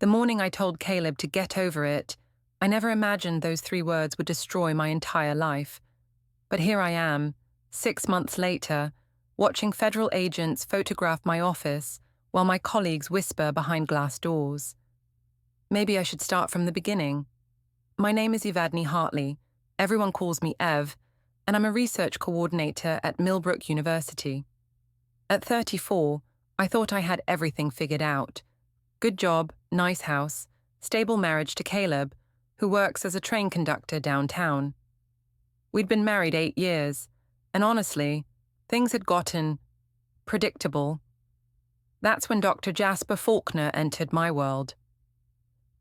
The morning I told Caleb to get over it, I never imagined those 3 words would destroy my entire life. But here I am, 6 months later, watching federal agents photograph my office while my colleagues whisper behind glass doors. Maybe I should start from the beginning. My name is Ivadne Hartley. Everyone calls me Ev, and I'm a research coordinator at Millbrook University. At 34, I thought I had everything figured out. Good job, nice house, stable marriage to Caleb, who works as a train conductor downtown. We'd been married 8 years, and honestly, things had gotten predictable. That's when Dr. Jasper Faulkner entered my world.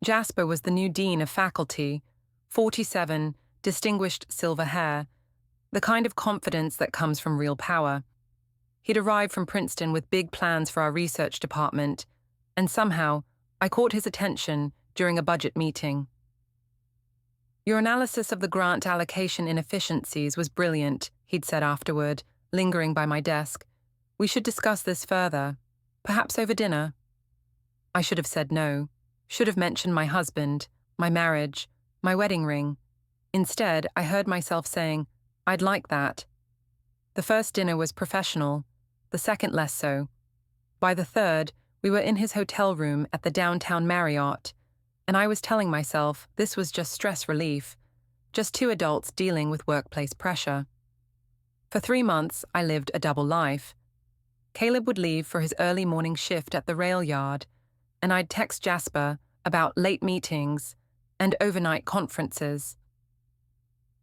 Jasper was the new dean of faculty, 47, distinguished silver hair, the kind of confidence that comes from real power. He'd arrived from Princeton with big plans for our research department, and somehow I caught his attention during a budget meeting. "Your analysis of the grant allocation inefficiencies was brilliant," he'd said afterward, lingering by my desk. "We should discuss this further, perhaps over dinner." I should have said no, should have mentioned my husband, my marriage, my wedding ring. Instead, I heard myself saying, "I'd like that." The first dinner was professional, the second less so. By the third, we were in his hotel room at the downtown Marriott, and I was telling myself this was just stress relief, just 2 adults dealing with workplace pressure. For 3 months, I lived a double life. Caleb would leave for his early morning shift at the rail yard, and I'd text Jasper about late meetings and overnight conferences.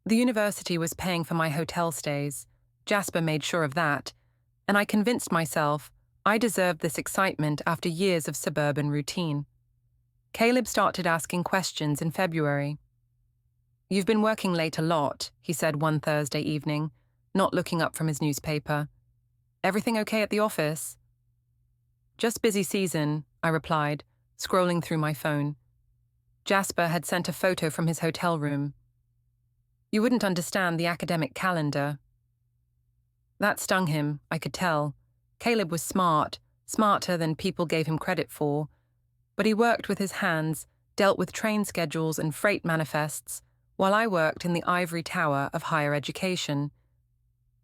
The university was paying for my hotel stays. Jasper made sure of that, and I convinced myself I deserved this excitement after years of suburban routine. Caleb started asking questions in February. "You've been working late a lot," he said one Thursday evening, not looking up from his newspaper. "Everything okay at the office?" "Just busy season," I replied, scrolling through my phone. Jasper had sent a photo from his hotel room. "You wouldn't understand the academic calendar." That stung him, I could tell. Caleb was smart, smarter than people gave him credit for, but he worked with his hands, dealt with train schedules and freight manifests, while I worked in the ivory tower of higher education.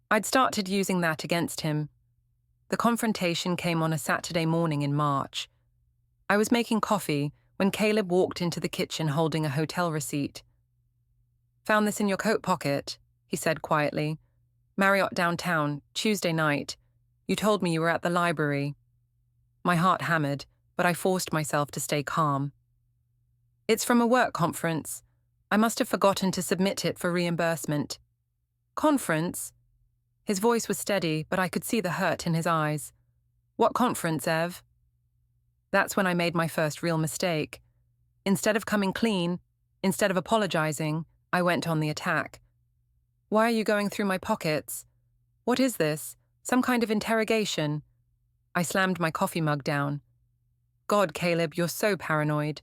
I'd started using that against him. The confrontation came on a Saturday morning in March. I was making coffee when Caleb walked into the kitchen holding a hotel receipt. "Found this in your coat pocket," he said quietly. "Marriott downtown, Tuesday night. You told me you were at the library." My heart hammered, but I forced myself to stay calm. "It's from a work conference. I must have forgotten to submit it for reimbursement." "Conference?" His voice was steady, but I could see the hurt in his eyes. "What conference, Ev?" That's when I made my first real mistake. Instead of coming clean, instead of apologizing, I went on the attack. "Why are you going through my pockets? What is this? Some kind of interrogation?" I slammed my coffee mug down. "God, Caleb, you're so paranoid."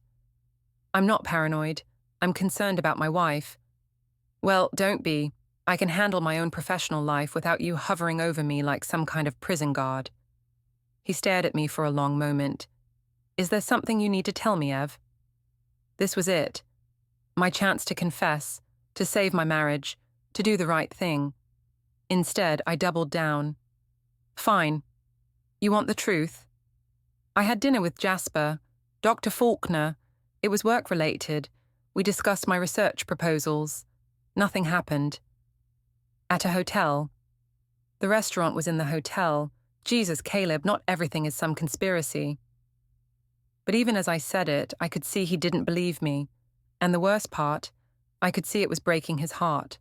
"I'm not paranoid. I'm concerned about my wife." "Well, don't be. I can handle my own professional life without you hovering over me like some kind of prison guard." He stared at me for a long moment. "Is there something you need to tell me, Ev?" This was it. My chance to confess, to save my marriage, to do the right thing. Instead, I doubled down. "Fine. You want the truth?" I had dinner with Jasper, Dr. Faulkner. It was work-related. We discussed my research proposals. Nothing happened. At a hotel. The restaurant was in the hotel. Jesus, Caleb, not everything is some conspiracy. But even as I said it, I could see he didn't believe me. And the worst part, I could see it was breaking his heart.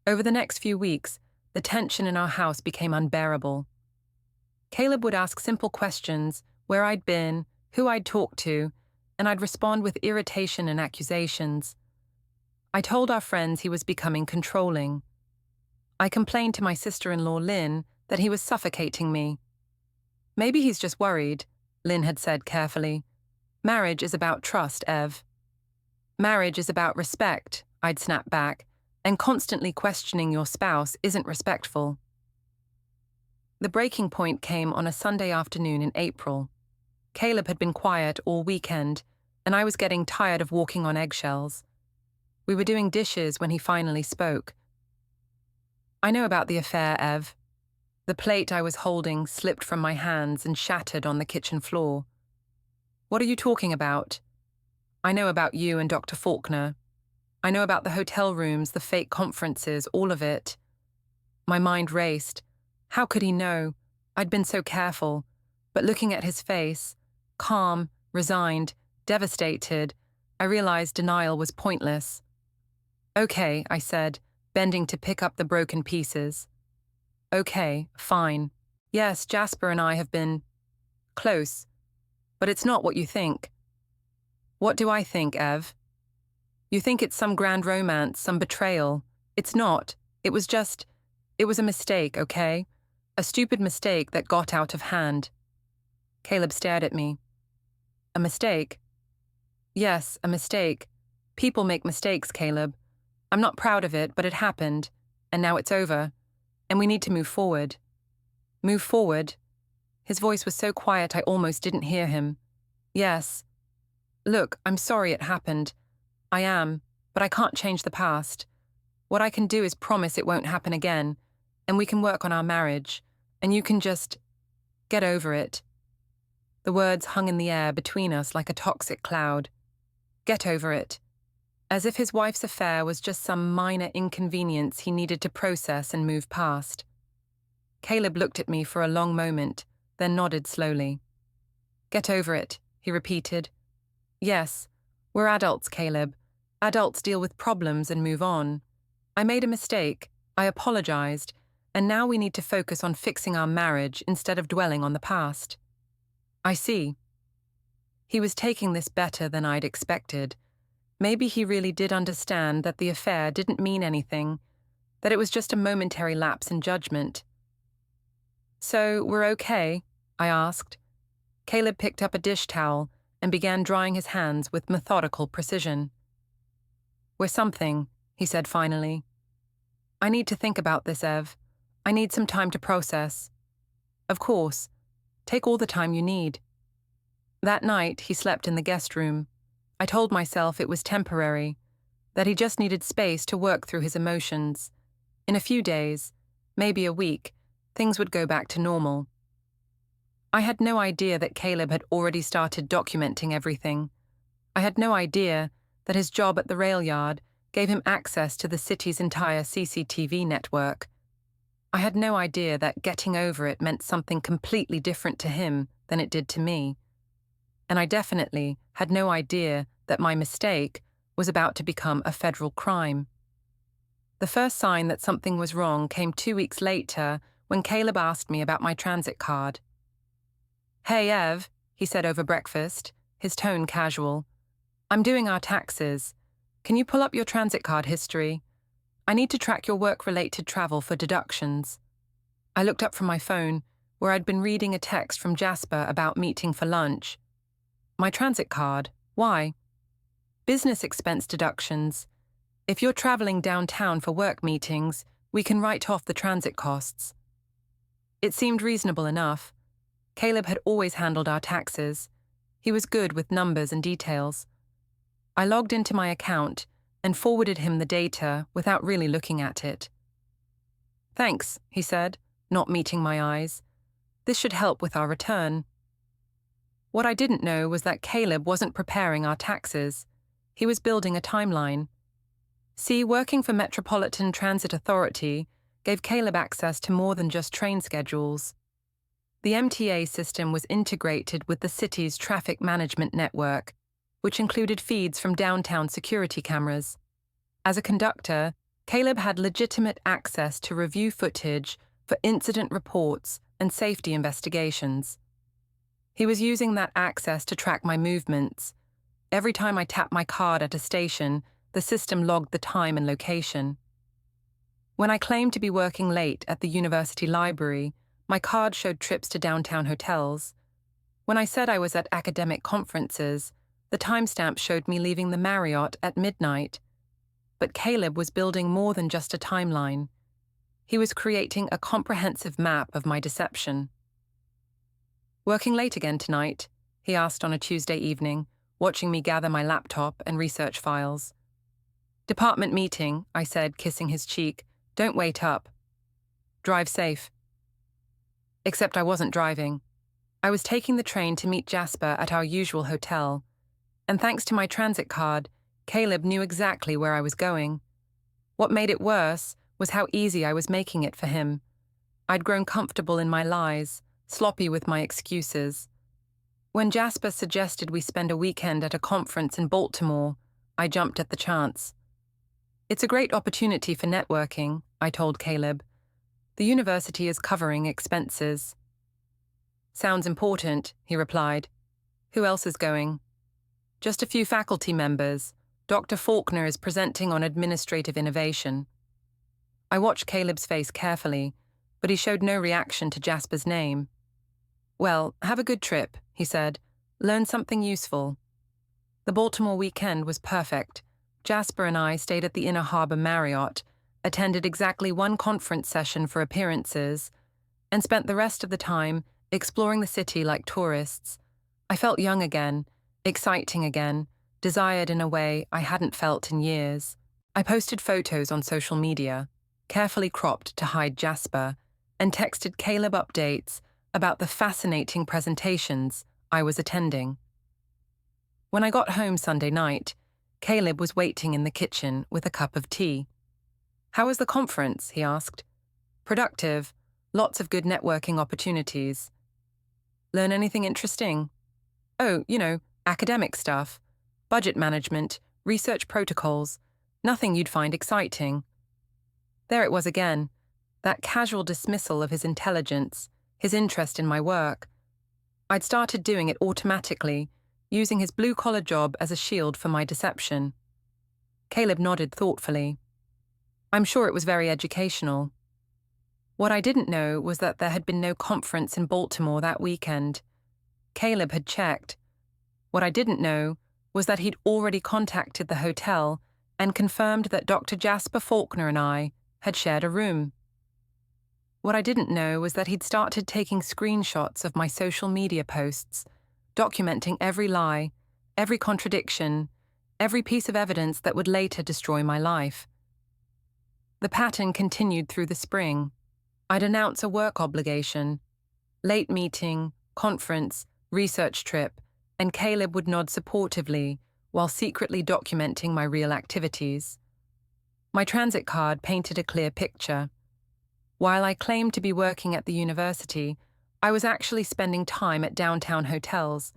Over the next few weeks, the tension in our house became unbearable. Caleb would ask simple questions, where I'd been, who I'd talked to, and I'd respond with irritation and accusations. I told our friends he was becoming controlling. I complained to my sister-in-law, Lynn, that he was suffocating me. "Maybe he's just worried," Lynn had said carefully. "Marriage is about trust, Ev." "Marriage is about respect," I'd snap back, "and constantly questioning your spouse isn't respectful." The breaking point came on a Sunday afternoon in April. Caleb had been quiet all weekend, and I was getting tired of walking on eggshells. We were doing dishes when he finally spoke. I know about the affair, Ev. The plate I was holding slipped from my hands and shattered on the kitchen floor. What are you talking about? I know about you and Dr. Faulkner. I know about the hotel rooms, the fake conferences, all of it. My mind raced. How could he know? I'd been so careful. But looking at his face, calm, resigned, devastated, I realized denial was pointless. Okay, I said, bending to pick up the broken pieces. Okay, fine. Yes, Jasper and I have been close, but it's not what you think. What do I think, Ev? You think it's some grand romance, some betrayal. It's not. It was a mistake, okay? A stupid mistake that got out of hand. Caleb stared at me. A mistake? Yes, a mistake. People make mistakes, Caleb. I'm not proud of it, but it happened, and now it's over, and we need to move forward. Move forward? His voice was so quiet I almost didn't hear him. Yes. Look, I'm sorry it happened. I am, but I can't change the past. What I can do is promise it won't happen again, and we can work on our marriage, and you can just get over it. The words hung in the air between us like a toxic cloud. Get over it. As if his wife's affair was just some minor inconvenience he needed to process and move past. Caleb looked at me for a long moment, then nodded slowly. Get over it, he repeated. Yes, we're adults, Caleb. Adults deal with problems and move on. I made a mistake, I apologized, and now we need to focus on fixing our marriage instead of dwelling on the past. I see. He was taking this better than I'd expected. Maybe he really did understand that the affair didn't mean anything, that it was just a momentary lapse in judgment. So, we're okay? I asked. Caleb picked up a dish towel and began drying his hands with methodical precision. We're something, he said finally. I need to think about this, Ev. I need some time to process. Of course. Take all the time you need. That night, he slept in the guest room. I told myself it was temporary, that he just needed space to work through his emotions. In a few days, maybe a week, things would go back to normal. I had no idea that Caleb had already started documenting everything. I had no idea that his job at the rail yard gave him access to the city's entire CCTV network. I had no idea that getting over it meant something completely different to him than it did to me. And I definitely had no idea that my mistake was about to become a federal crime. The first sign that something was wrong came 2 weeks later when Caleb asked me about my transit card. Hey, Ev, he said over breakfast, his tone casual. I'm doing our taxes. Can you pull up your transit card history? I need to track your work-related travel for deductions. I looked up from my phone, where I'd been reading a text from Jasper about meeting for lunch. My transit card? Why? Business expense deductions. If you're traveling downtown for work meetings, we can write off the transit costs. It seemed reasonable enough. Caleb had always handled our taxes. He was good with numbers and details. I logged into my account and forwarded him the data without really looking at it. Thanks, he said, not meeting my eyes. This should help with our return. What I didn't know was that Caleb wasn't preparing our taxes. He was building a timeline. See, working for Metropolitan Transit Authority gave Caleb access to more than just train schedules. The MTA system was integrated with the city's traffic management network, which included feeds from downtown security cameras. As a conductor, Caleb had legitimate access to review footage for incident reports and safety investigations. He was using that access to track my movements. Every time I tapped my card at a station, the system logged the time and location. When I claimed to be working late at the university library, my card showed trips to downtown hotels. When I said I was at academic conferences, the timestamp showed me leaving the Marriott at midnight. But Caleb was building more than just a timeline. He was creating a comprehensive map of my deception. Working late again tonight? he asked on a Tuesday evening, watching me gather my laptop and research files. Department meeting, I said, kissing his cheek. Don't wait up. Drive safe. Except I wasn't driving. I was taking the train to meet Jasper at our usual hotel, and thanks to my transit card, Caleb knew exactly where I was going. What made it worse was how easy I was making it for him. I'd grown comfortable in my lies, sloppy with my excuses. When Jasper suggested we spend a weekend at a conference in Baltimore, I jumped at the chance. It's a great opportunity for networking, I told Caleb. The university is covering expenses. Sounds important, he replied. Who else is going? Just a few faculty members. Dr. Faulkner is presenting on administrative innovation. I watched Caleb's face carefully, but he showed no reaction to Jasper's name. Well, have a good trip, he said. Learn something useful. The Baltimore weekend was perfect. Jasper and I stayed at the Inner Harbor Marriott, attended exactly one conference session for appearances, and spent the rest of the time exploring the city like tourists. I felt young again, exciting again, desired in a way I hadn't felt in years. I posted photos on social media, carefully cropped to hide Jasper, and texted Caleb updates about the fascinating presentations I was attending. When I got home Sunday night, Caleb was waiting in the kitchen with a cup of tea. How was the conference? He asked. Productive, lots of good networking opportunities. Learn anything interesting? Oh, academic stuff. Budget management, research protocols, nothing you'd find exciting. There it was again, that casual dismissal of his intelligence, his interest in my work. I'd started doing it automatically, using his blue-collar job as a shield for my deception. Caleb nodded thoughtfully. I'm sure it was very educational. What I didn't know was that there had been no conference in Baltimore that weekend. Caleb had checked. What I didn't know was that he'd already contacted the hotel and confirmed that Dr. Jasper Faulkner and I had shared a room. What I didn't know was that he'd started taking screenshots of my social media posts, documenting every lie, every contradiction, every piece of evidence that would later destroy my life. The pattern continued through the spring. I'd announce a work obligation, late meeting, conference, research trip, and Caleb would nod supportively while secretly documenting my real activities. My transit card painted a clear picture. While I claimed to be working at the university, I was actually spending time at downtown hotels.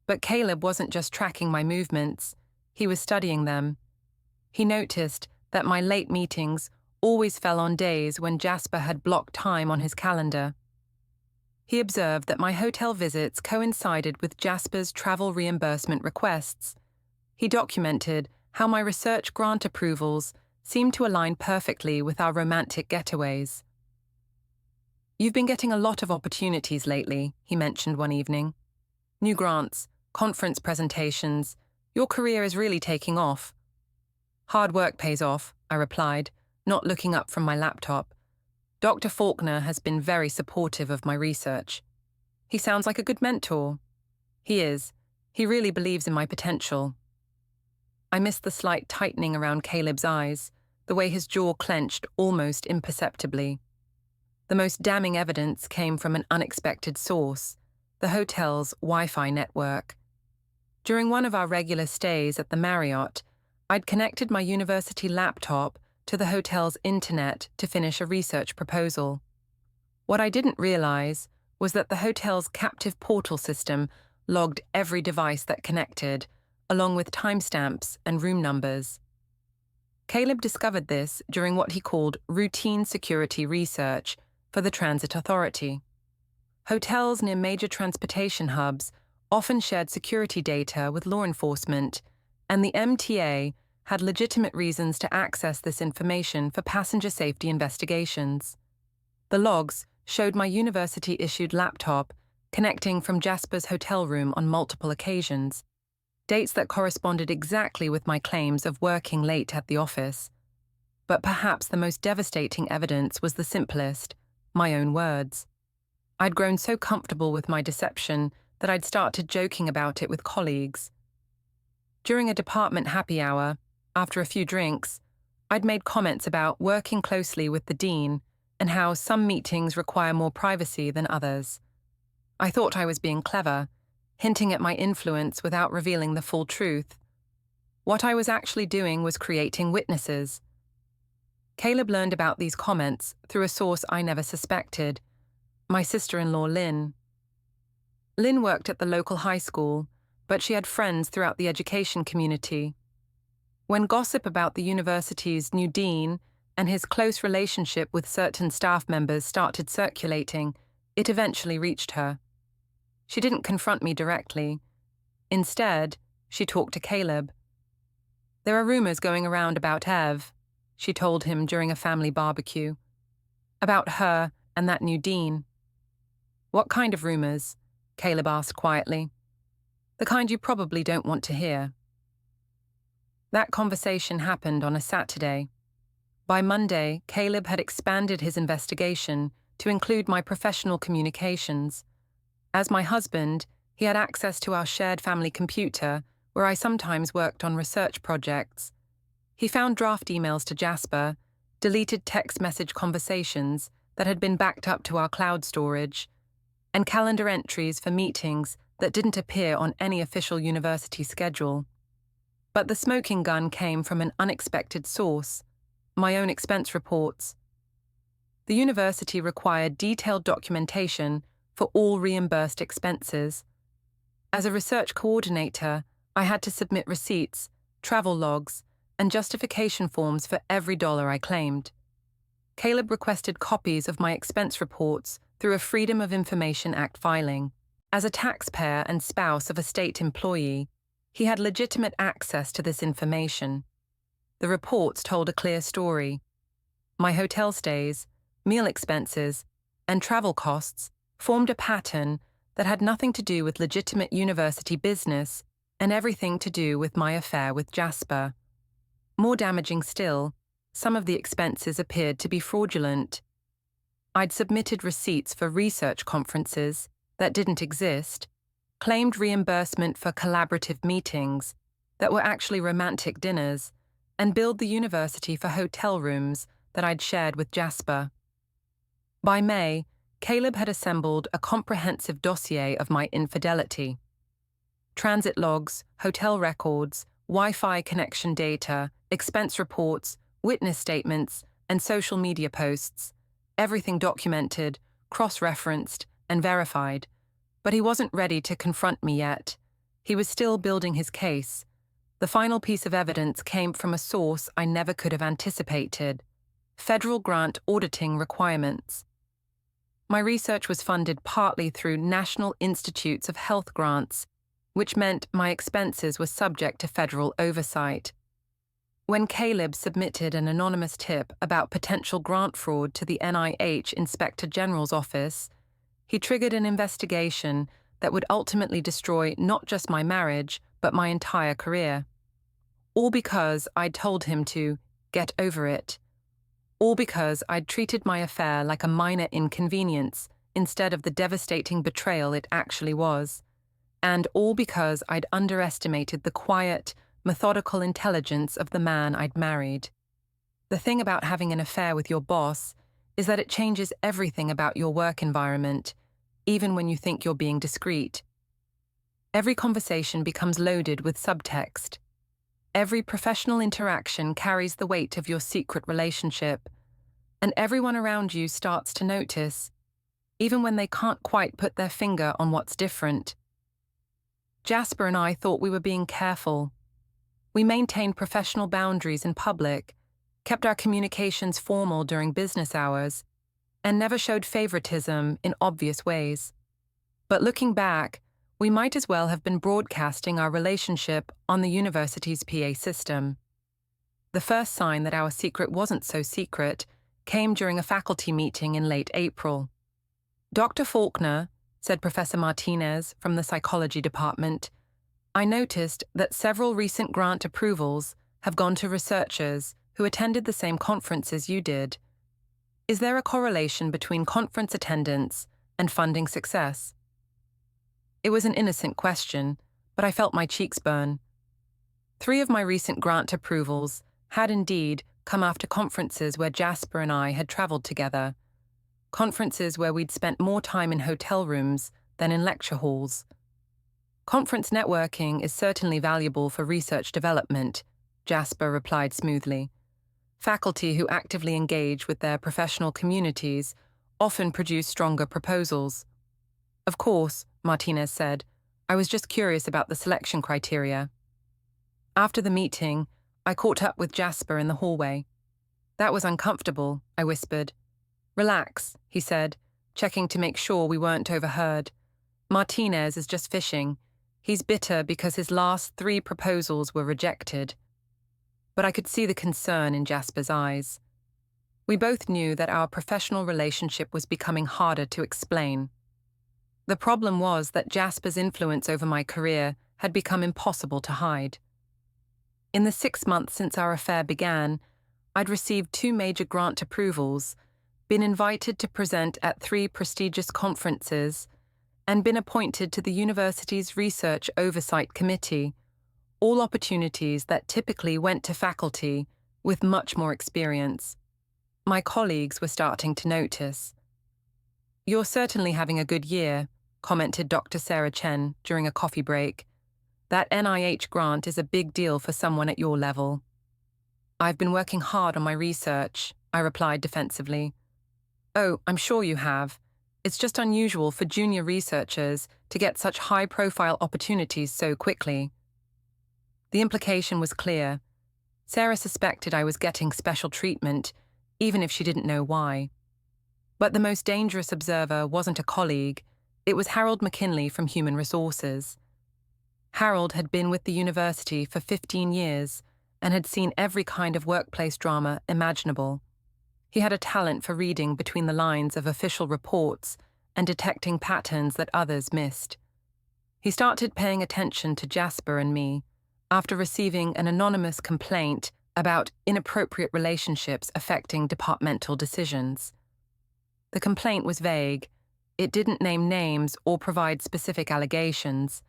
But Caleb wasn't just tracking my movements, he was studying them. He noticed that my late meetings always fell on days when Jasper had blocked time on his calendar. He observed that my hotel visits coincided with Jasper's travel reimbursement requests. He documented how my research grant approvals seemed to align perfectly with our romantic getaways. You've been getting a lot of opportunities lately, he mentioned one evening. New grants, conference presentations, your career is really taking off. Hard work pays off, I replied, not looking up from my laptop. Dr. Faulkner has been very supportive of my research. He sounds like a good mentor. He is. He really believes in my potential. I missed the slight tightening around Caleb's eyes, the way his jaw clenched almost imperceptibly. The most damning evidence came from an unexpected source, the hotel's Wi-Fi network. During one of our regular stays at the Marriott, I'd connected my university laptop to the hotel's internet to finish a research proposal. What I didn't realize was that the hotel's captive portal system logged every device that connected, along with timestamps and room numbers. Caleb discovered this during what he called routine security research for the Transit Authority. Hotels near major transportation hubs often shared security data with law enforcement, and the MTA had legitimate reasons to access this information for passenger safety investigations. The logs showed my university-issued laptop connecting from Jasper's hotel room on multiple occasions, dates that corresponded exactly with my claims of working late at the office. But perhaps the most devastating evidence was the simplest, my own words. I'd grown so comfortable with my deception that I'd started joking about it with colleagues. During a department happy hour, after a few drinks, I'd made comments about working closely with the dean and how some meetings require more privacy than others. I thought I was being clever, hinting at my influence without revealing the full truth. What I was actually doing was creating witnesses. Caleb learned about these comments through a source I never suspected, my sister-in-law Lynn. Lynn worked at the local high school, but she had friends throughout the education community. When gossip about the university's new dean and his close relationship with certain staff members started circulating, it eventually reached her. She didn't confront me directly. Instead, she talked to Caleb. "There are rumors going around about Ev," she told him during a family barbecue. "About her and that new dean." "What kind of rumors?" Caleb asked quietly. "The kind you probably don't want to hear." That conversation happened on a Saturday. By Monday, Caleb had expanded his investigation to include my professional communications. As my husband, he had access to our shared family computer, where I sometimes worked on research projects. He found draft emails to Jasper, deleted text message conversations that had been backed up to our cloud storage, and calendar entries for meetings that didn't appear on any official university schedule. But the smoking gun came from an unexpected source: my own expense reports. The university required detailed documentation for all reimbursed expenses. As a research coordinator, I had to submit receipts, travel logs, and justification forms for every dollar I claimed. Caleb requested copies of my expense reports through a Freedom of Information Act filing. As a taxpayer and spouse of a state employee, he had legitimate access to this information. The reports told a clear story. My hotel stays, meal expenses, and travel costs formed a pattern that had nothing to do with legitimate university business and everything to do with my affair with Jasper. More damaging still, some of the expenses appeared to be fraudulent. I'd submitted receipts for research conferences that didn't exist, claimed reimbursement for collaborative meetings that were actually romantic dinners, and billed the university for hotel rooms that I'd shared with Jasper. By May, Caleb had assembled a comprehensive dossier of my infidelity. Transit logs, hotel records, Wi-Fi connection data, expense reports, witness statements, and social media posts, everything documented, cross-referenced, and verified. But he wasn't ready to confront me yet. He was still building his case. The final piece of evidence came from a source I never could have anticipated: federal grant auditing requirements. My research was funded partly through National Institutes of Health grants, which meant my expenses were subject to federal oversight. When Caleb submitted an anonymous tip about potential grant fraud to the NIH Inspector General's office, he triggered an investigation that would ultimately destroy not just my marriage, but my entire career. All because I'd told him to get over it. All because I'd treated my affair like a minor inconvenience instead of the devastating betrayal it actually was. And all because I'd underestimated the quiet, methodical intelligence of the man I'd married. The thing about having an affair with your boss is that it changes everything about your work environment, even when you think you're being discreet. Every conversation becomes loaded with subtext. Every professional interaction carries the weight of your secret relationship, and everyone around you starts to notice, even when they can't quite put their finger on what's different. Jasper and I thought we were being careful. We maintained professional boundaries in public, kept our communications formal during business hours, and never showed favoritism in obvious ways. But looking back, we might as well have been broadcasting our relationship on the university's PA system. The first sign that our secret wasn't so secret came during a faculty meeting in late April. "Dr. Faulkner," said Professor Martinez from the psychology department, "I noticed that several recent grant approvals have gone to researchers who attended the same conferences you did. Is there a correlation between conference attendance and funding success?" It was an innocent question, but I felt my cheeks burn. 3 of my recent grant approvals had indeed come after conferences where Jasper and I had traveled together, conferences where we'd spent more time in hotel rooms than in lecture halls. Conference networking is certainly valuable for research development, Jasper replied smoothly. Faculty who actively engage with their professional communities often produce stronger proposals. Of course, Martinez said, I was just curious about the selection criteria. After the meeting, I caught up with Jasper in the hallway. That was uncomfortable, I whispered. Relax, he said, checking to make sure we weren't overheard. Martinez is just fishing. He's bitter because his last 3 proposals were rejected. But I could see the concern in Jasper's eyes. We both knew that our professional relationship was becoming harder to explain. The problem was that Jasper's influence over my career had become impossible to hide. In the 6 months since our affair began, I'd received 2 major grant approvals, been invited to present at 3 prestigious conferences, and been appointed to the university's Research Oversight Committee, all opportunities that typically went to faculty with much more experience. My colleagues were starting to notice. You're certainly having a good year, commented Dr. Sarah Chen during a coffee break. That NIH grant is a big deal for someone at your level. I've been working hard on my research, I replied defensively. Oh, I'm sure you have. It's just unusual for junior researchers to get such high-profile opportunities so quickly. The implication was clear. Sarah suspected I was getting special treatment, even if she didn't know why. But the most dangerous observer wasn't a colleague. It was Harold McKinley from Human Resources. Harold had been with the university for 15 years and had seen every kind of workplace drama imaginable. He had a talent for reading between the lines of official reports and detecting patterns that others missed. He started paying attention to Jasper and me after receiving an anonymous complaint about inappropriate relationships affecting departmental decisions. The complaint was vague. It didn't name names or provide specific allegations,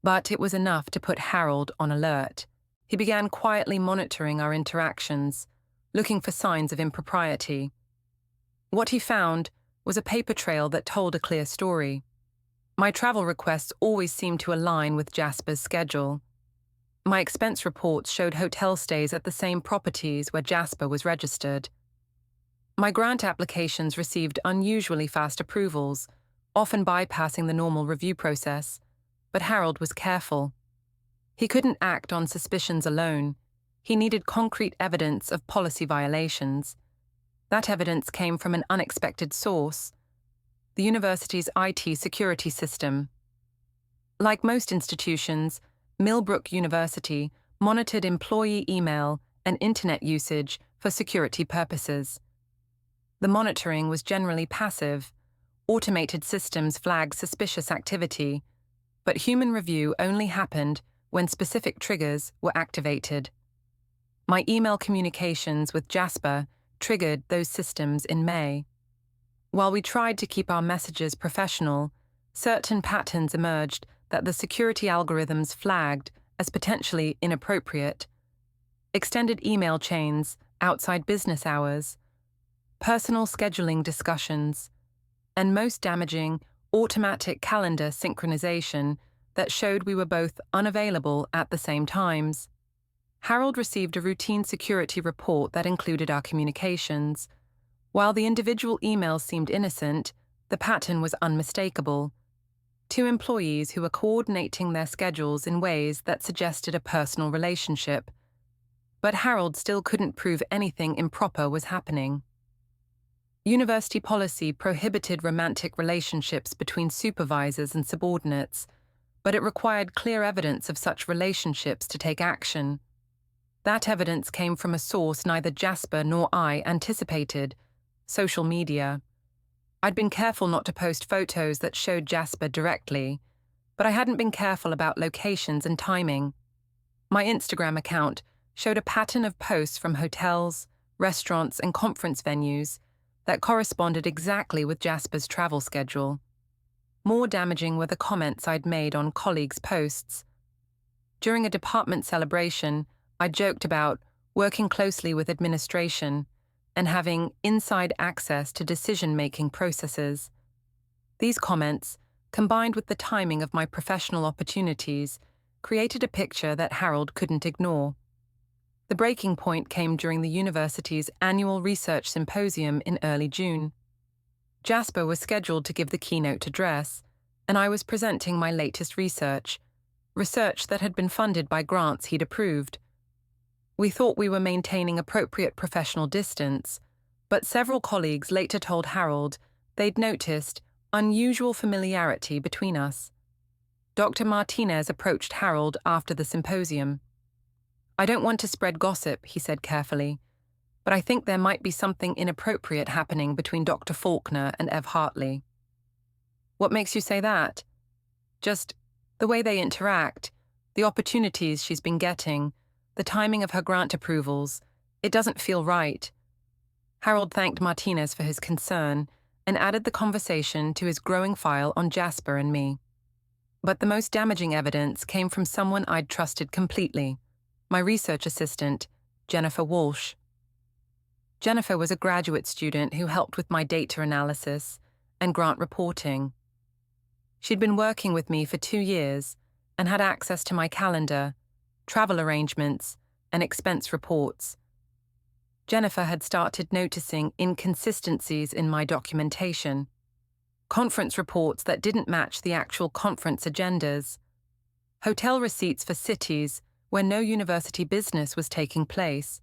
but it was enough to put Harold on alert. He began quietly monitoring our interactions, looking for signs of impropriety. What he found was a paper trail that told a clear story. My travel requests always seemed to align with Jasper's schedule. My expense reports showed hotel stays at the same properties where Jasper was registered. My grant applications received unusually fast approvals, often bypassing the normal review process, but Harold was careful. He couldn't act on suspicions alone. He needed concrete evidence of policy violations. That evidence came from an unexpected source: the university's IT security system. Like most institutions, Millbrook University monitored employee email and internet usage for security purposes. The monitoring was generally passive. Automated systems flagged suspicious activity, but human review only happened when specific triggers were activated. My email communications with Jasper triggered those systems in May. While we tried to keep our messages professional, certain patterns emerged that the security algorithms flagged as potentially inappropriate. Extended email chains outside business hours, personal scheduling discussions, and most damaging, automatic calendar synchronization that showed we were both unavailable at the same times. Harold received a routine security report that included our communications. While the individual emails seemed innocent, the pattern was unmistakable. 2 employees who were coordinating their schedules in ways that suggested a personal relationship. But Harold still couldn't prove anything improper was happening. University policy prohibited romantic relationships between supervisors and subordinates, but it required clear evidence of such relationships to take action. That evidence came from a source neither Jasper nor I anticipated: social media. I'd been careful not to post photos that showed Jasper directly, but I hadn't been careful about locations and timing. My Instagram account showed a pattern of posts from hotels, restaurants, and conference venues that corresponded exactly with Jasper's travel schedule. More damaging were the comments I'd made on colleagues' posts. During a department celebration, I joked about working closely with administration and having inside access to decision-making processes. These comments, combined with the timing of my professional opportunities, created a picture that Harold couldn't ignore. The breaking point came during the university's annual research symposium in early June. Jasper was scheduled to give the keynote address, and I was presenting my latest research that had been funded by grants he'd approved. We thought we were maintaining appropriate professional distance, but several colleagues later told Harold they'd noticed unusual familiarity between us. Dr. Martinez approached Harold after the symposium. "I don't want to spread gossip," he said carefully, "but I think there might be something inappropriate happening between Dr. Faulkner and Ev Hartley." "What makes you say that?" "Just the way they interact, the opportunities she's been getting, the timing of her grant approvals. It doesn't feel right." Harold thanked Martinez for his concern and added the conversation to his growing file on Jasper and me. But the most damaging evidence came from someone I'd trusted completely, my research assistant, Jennifer Walsh. Jennifer was a graduate student who helped with my data analysis and grant reporting. She'd been working with me for 2 years and had access to my calendar, travel arrangements, and expense reports. Jennifer had started noticing inconsistencies in my documentation, conference reports that didn't match the actual conference agendas, hotel receipts for cities where no university business was taking place,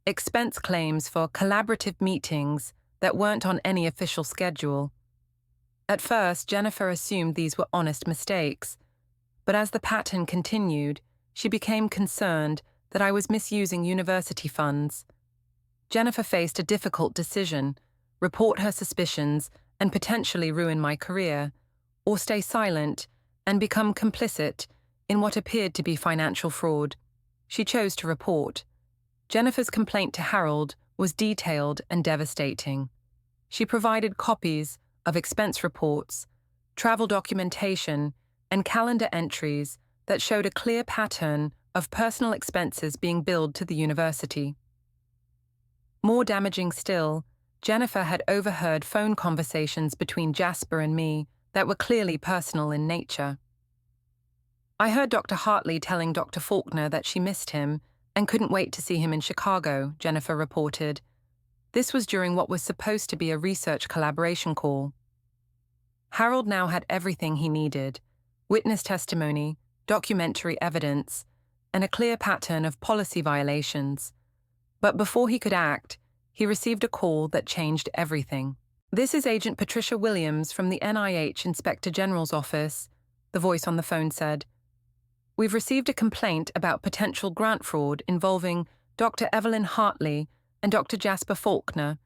expense claims for collaborative meetings that weren't on any official schedule. At first, Jennifer assumed these were honest mistakes, but as the pattern continued, she became concerned that I was misusing university funds. Jennifer faced a difficult decision: report her suspicions and potentially ruin my career, or stay silent and become complicit in what appeared to be financial fraud. She chose to report. Jennifer's complaint to Harold was detailed and devastating. She provided copies of expense reports, travel documentation, and calendar entries that showed a clear pattern of personal expenses being billed to the university. More damaging still, Jennifer had overheard phone conversations between Jasper and me that were clearly personal in nature. "I heard Dr. Hartley telling Dr. Faulkner that she missed him and couldn't wait to see him in Chicago," Jennifer reported. This was during what was supposed to be a research collaboration call. Harold now had everything he needed: witness testimony, documentary evidence, and a clear pattern of policy violations. But before he could act, he received a call that changed everything. "This is Agent Patricia Williams from the NIH Inspector General's office," the voice on the phone said. "We've received a complaint about potential grant fraud involving Dr. Evelyn Hartley and Dr. Jasper Faulkner.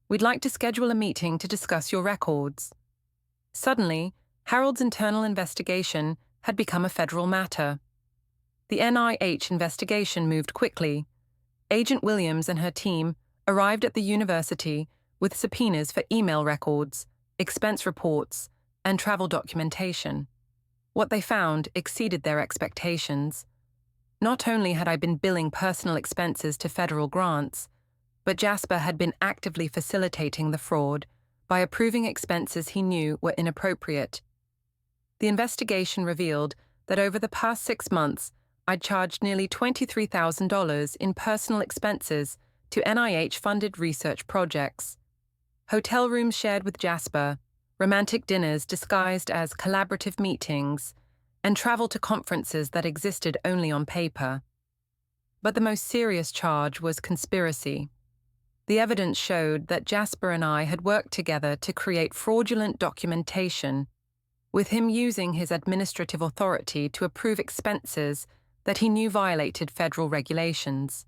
We'd like to schedule a meeting to discuss your records." Suddenly, Harold's internal investigation had become a federal matter. The NIH investigation moved quickly. Agent Williams and her team arrived at the university with subpoenas for email records, expense reports, and travel documentation. What they found exceeded their expectations. Not only had I been billing personal expenses to federal grants, but Jasper had been actively facilitating the fraud by approving expenses he knew were inappropriate. The investigation revealed that over the past 6 months, I'd charged nearly $23,000 in personal expenses to NIH-funded research projects. Hotel rooms shared with Jasper, romantic dinners disguised as collaborative meetings, and travel to conferences that existed only on paper. But the most serious charge was conspiracy. The evidence showed that Jasper and I had worked together to create fraudulent documentation, with him using his administrative authority to approve expenses that he knew violated federal regulations.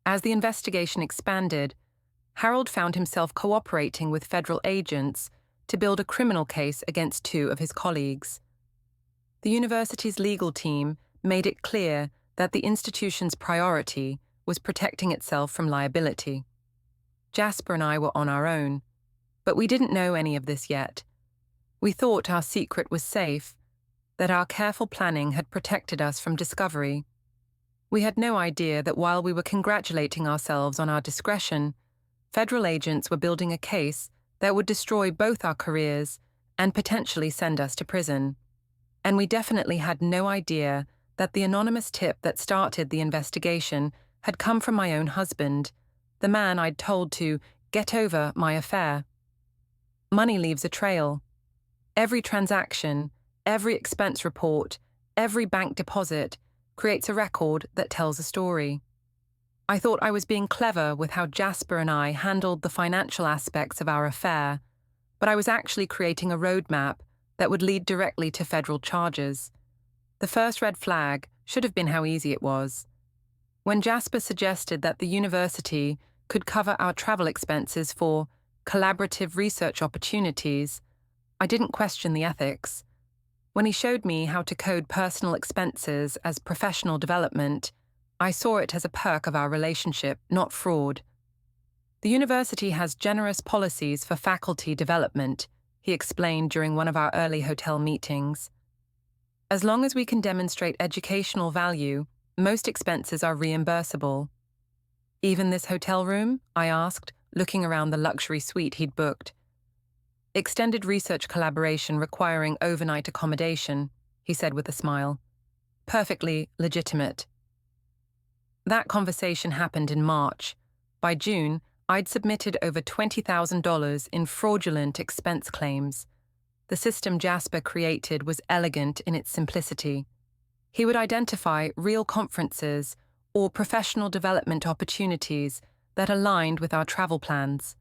As the investigation expanded, Harold found himself cooperating with federal agents to build a criminal case against 2 of his colleagues. The university's legal team made it clear that the institution's priority was protecting itself from liability. Jasper and I were on our own, but we didn't know any of this yet. We thought our secret was safe, that our careful planning had protected us from discovery. We had no idea that while we were congratulating ourselves on our discretion, federal agents were building a case that would destroy both our careers and potentially send us to prison. And we definitely had no idea that the anonymous tip that started the investigation had come from my own husband, the man I'd told to get over my affair. Money leaves a trail. Every transaction, every expense report, every bank deposit creates a record that tells a story. I thought I was being clever with how Jasper and I handled the financial aspects of our affair, but I was actually creating a roadmap that would lead directly to federal charges. The first red flag should have been how easy it was. When Jasper suggested that the university could cover our travel expenses for collaborative research opportunities, I didn't question the ethics. When he showed me how to code personal expenses as professional development, I saw it as a perk of our relationship, not fraud. The university has generous policies for faculty development, he explained during one of our early hotel meetings. As long as we can demonstrate educational value, most expenses are reimbursable. Even this hotel room? I asked, looking around the luxury suite he'd booked. Extended research collaboration requiring overnight accommodation, he said with a smile. Perfectly legitimate. That conversation happened in March. By June, I'd submitted over $20,000 in fraudulent expense claims. The system Jasper created was elegant in its simplicity. He would identify real conferences or professional development opportunities that aligned with our travel plans.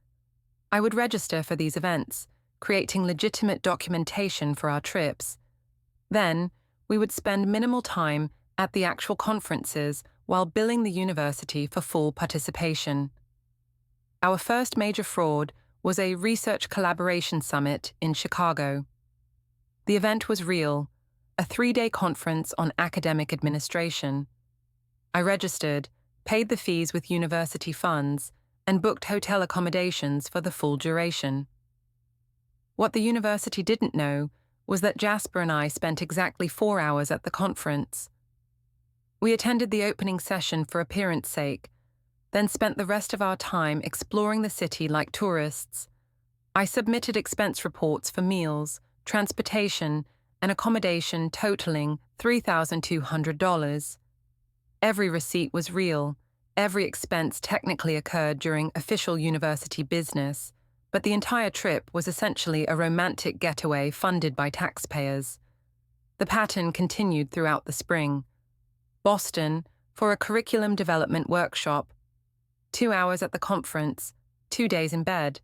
I would register for these events, creating legitimate documentation for our trips. Then, we would spend minimal time at the actual conferences while billing the university for full participation. Our first major fraud was a research collaboration summit in Chicago. The event was real, a 3-day conference on academic administration. I registered, paid the fees with university funds, and booked hotel accommodations for the full duration. What the university didn't know was that Jasper and I spent exactly 4 hours at the conference. We attended the opening session for appearance sake, then spent the rest of our time exploring the city like tourists. I submitted expense reports for meals, transportation, and accommodation totaling $3,200. Every receipt was real, every expense technically occurred during official university business, but the entire trip was essentially a romantic getaway funded by taxpayers. The pattern continued throughout the spring. Boston, for a curriculum development workshop. 2 hours at the conference, 2 days in bed.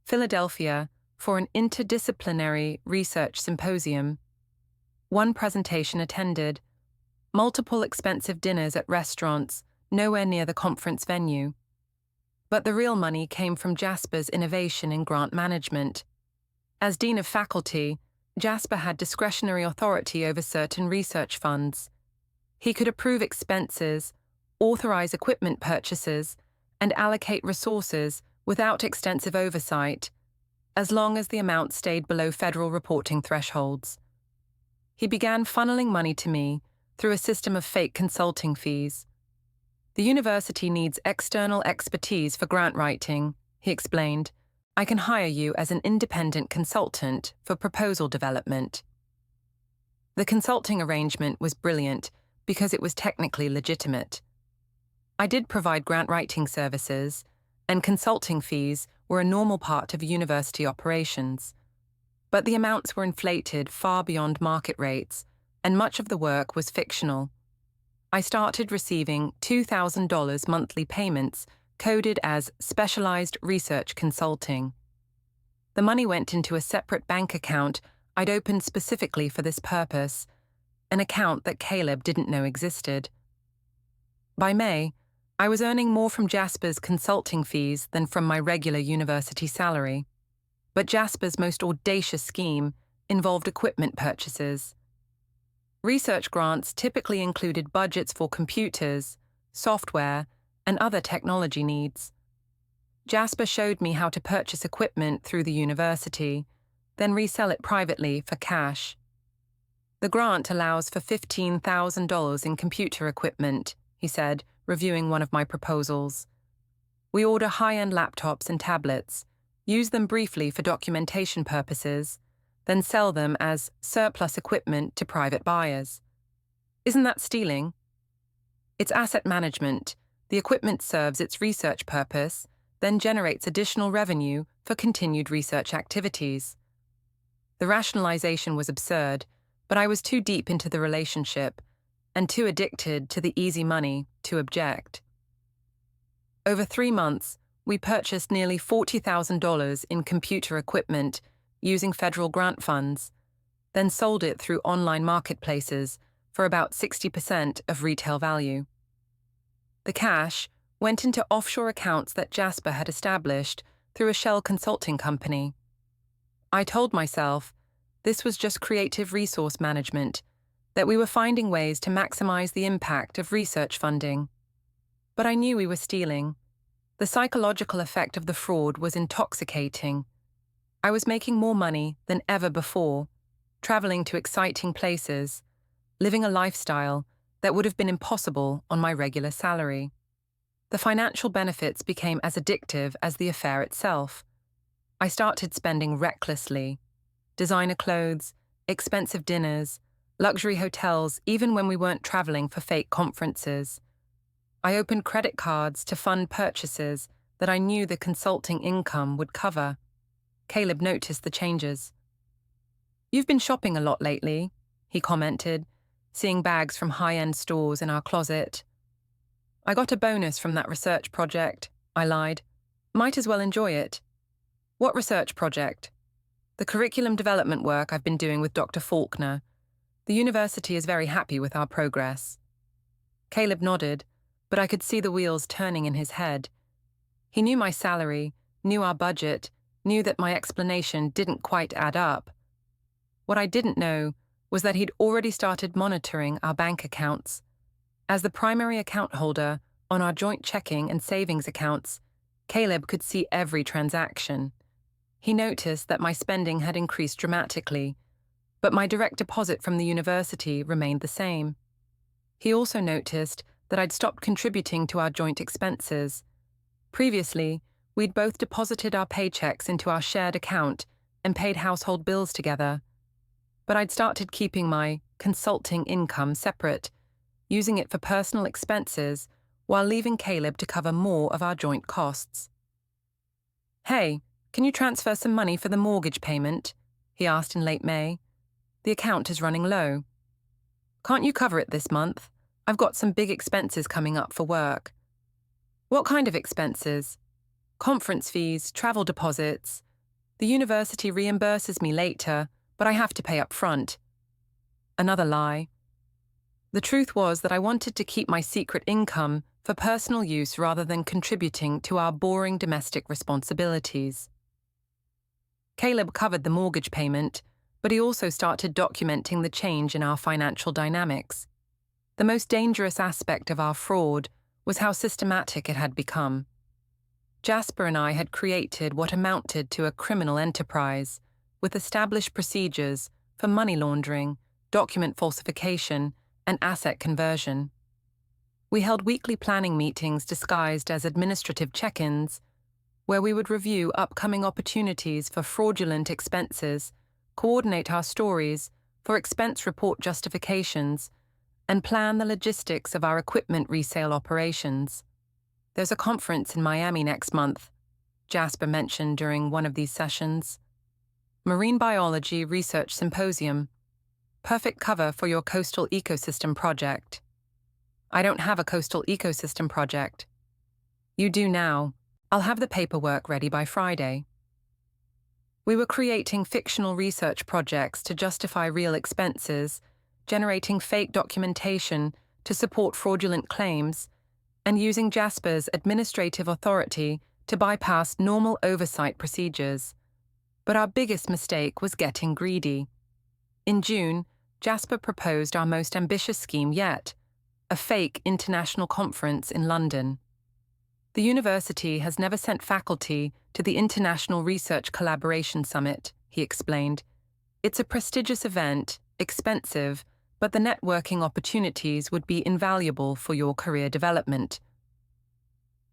Philadelphia, for an interdisciplinary research symposium. 1 presentation attended. Multiple expensive dinners at restaurants, nowhere near the conference venue. But the real money came from Jasper's innovation in grant management. As Dean of Faculty, Jasper had discretionary authority over certain research funds. He could approve expenses, authorize equipment purchases, and allocate resources without extensive oversight, as long as the amount stayed below federal reporting thresholds. He began funneling money to me through a system of fake consulting fees. The university needs external expertise for grant writing, he explained. I can hire you as an independent consultant for proposal development. The consulting arrangement was brilliant because it was technically legitimate. I did provide grant writing services, and consulting fees were a normal part of university operations. But the amounts were inflated far beyond market rates, and much of the work was fictional. I started receiving $2,000 monthly payments coded as specialized research consulting. The money went into a separate bank account I'd opened specifically for this purpose, an account that Caleb didn't know existed. By May, I was earning more from Jasper's consulting fees than from my regular university salary. But Jasper's most audacious scheme involved equipment purchases. Research grants typically included budgets for computers, software, and other technology needs. Jasper showed me how to purchase equipment through the university, then resell it privately for cash. The grant allows for $15,000 in computer equipment, he said, reviewing one of my proposals. We order high-end laptops and tablets, use them briefly for documentation purposes, then sell them as surplus equipment to private buyers. Isn't that stealing? It's asset management. The equipment serves its research purpose, then generates additional revenue for continued research activities. The rationalization was absurd, but I was too deep into the relationship and too addicted to the easy money to object. Over 3 months, we purchased nearly $40,000 in computer equipment using federal grant funds, then sold it through online marketplaces for about 60% of retail value. The cash went into offshore accounts that Jasper had established through a shell consulting company. I told myself this was just creative resource management, that we were finding ways to maximize the impact of research funding. But I knew we were stealing. The psychological effect of the fraud was intoxicating. I was making more money than ever before, traveling to exciting places, living a lifestyle that would have been impossible on my regular salary. The financial benefits became as addictive as the affair itself. I started spending recklessly. Designer clothes, expensive dinners, luxury hotels, even when we weren't traveling for fake conferences. I opened credit cards to fund purchases that I knew the consulting income would cover. Caleb noticed the changes. "You've been shopping a lot lately," he commented, seeing bags from high-end stores in our closet. "I got a bonus from that research project," I lied. "Might as well enjoy it." "What research project?" "The curriculum development work I've been doing with Dr. Faulkner. The university is very happy with our progress." Caleb nodded, but I could see the wheels turning in his head. He knew my salary, knew our budget, knew that my explanation didn't quite add up. What I didn't know was that he'd already started monitoring our bank accounts. As the primary account holder on our joint checking and savings accounts, Caleb could see every transaction. He noticed that my spending had increased dramatically, but my direct deposit from the university remained the same. He also noticed that I'd stopped contributing to our joint expenses. Previously, we'd both deposited our paychecks into our shared account and paid household bills together. But I'd started keeping my consulting income separate, using it for personal expenses while leaving Caleb to cover more of our joint costs. "Hey, can you transfer some money for the mortgage payment?" he asked in late May. "The account is running low." "Can't you cover it this month? I've got some big expenses coming up for work." "What kind of expenses?" "Conference fees, travel deposits. The university reimburses me later, but I have to pay up front." Another lie. The truth was that I wanted to keep my secret income for personal use rather than contributing to our boring domestic responsibilities. Caleb covered the mortgage payment, but he also started documenting the change in our financial dynamics. The most dangerous aspect of our fraud was how systematic it had become. Jasper and I had created what amounted to a criminal enterprise, with established procedures for money laundering, document falsification, and asset conversion. We held weekly planning meetings disguised as administrative check-ins, where we would review upcoming opportunities for fraudulent expenses, coordinate our stories for expense report justifications, and plan the logistics of our equipment resale operations. "There's a conference in Miami next month," Jasper mentioned during one of these sessions. "Marine Biology Research Symposium. Perfect cover for your coastal ecosystem project." "I don't have a coastal ecosystem project." "You do now. I'll have the paperwork ready by Friday." We were creating fictional research projects to justify real expenses, generating fake documentation to support fraudulent claims, and using Jasper's administrative authority to bypass normal oversight procedures. But our biggest mistake was getting greedy. In June, Jasper proposed our most ambitious scheme yet, a fake international conference in London. The university has never sent faculty to the International Research Collaboration Summit, he explained. It's a prestigious event, expensive, but the networking opportunities would be invaluable for your career development.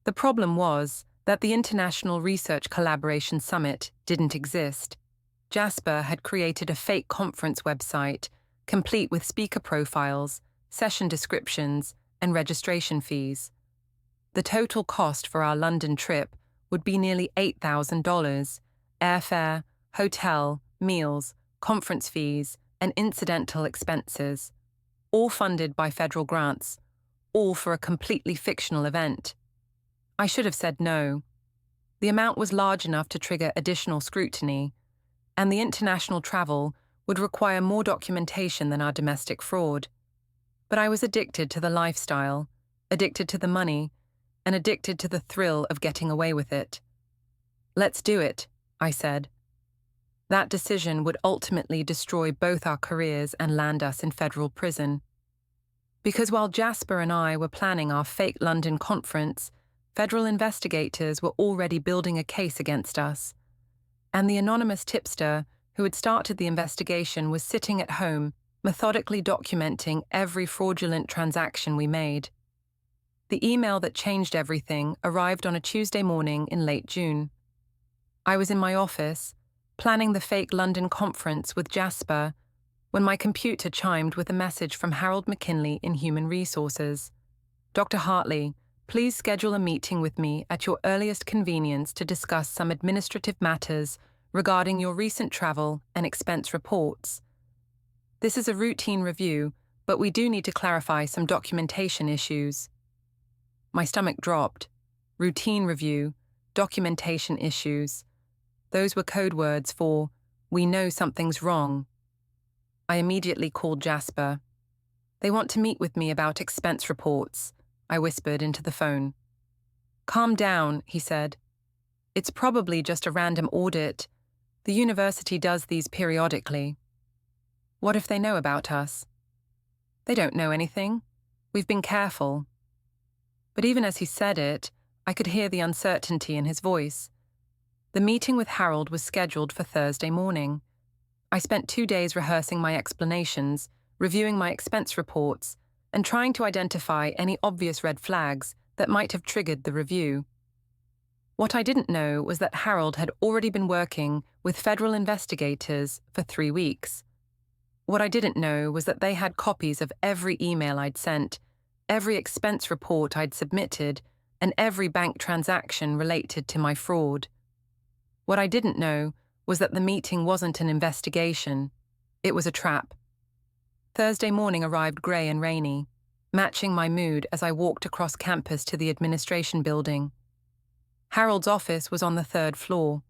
The problem was that the International Research Collaboration Summit didn't exist. Jasper had created a fake conference website, complete with speaker profiles, session descriptions, and registration fees. The total cost for our London trip would be nearly $8,000, airfare, hotel, meals, conference fees, and incidental expenses, all funded by federal grants, all for a completely fictional event. I should have said no. The amount was large enough to trigger additional scrutiny, and the international travel would require more documentation than our domestic fraud. But I was addicted to the lifestyle, addicted to the money, and addicted to the thrill of getting away with it. Let's do it, I said. That decision would ultimately destroy both our careers and land us in federal prison. Because while Jasper and I were planning our fake London conference, federal investigators were already building a case against us. And the anonymous tipster who had started the investigation was sitting at home, methodically documenting every fraudulent transaction we made. The email that changed everything arrived on a Tuesday morning in late June. I was in my office, planning the fake London conference with Jasper, when my computer chimed with a message from Harold McKinley in Human Resources. Dr. Hartley, please schedule a meeting with me at your earliest convenience to discuss some administrative matters regarding your recent travel and expense reports. This is a routine review, but we do need to clarify some documentation issues. My stomach dropped. Routine review, documentation issues. Those were code words for, we know something's wrong. I immediately called Jasper. They want to meet with me about expense reports, I whispered into the phone. Calm down, he said. It's probably just a random audit. The university does these periodically. What if they know about us? They don't know anything. We've been careful. But even as he said it, I could hear the uncertainty in his voice. The meeting with Harold was scheduled for Thursday morning. I spent 2 days rehearsing my explanations, reviewing my expense reports, and trying to identify any obvious red flags that might have triggered the review. What I didn't know was that Harold had already been working with federal investigators for 3 weeks. What I didn't know was that they had copies of every email I'd sent, every expense report I'd submitted, and every bank transaction related to my fraud. What I didn't know was that the meeting wasn't an investigation. It was a trap. Thursday morning arrived grey and rainy, matching my mood as I walked across campus to the administration building. Harold's office was on the 3rd floor,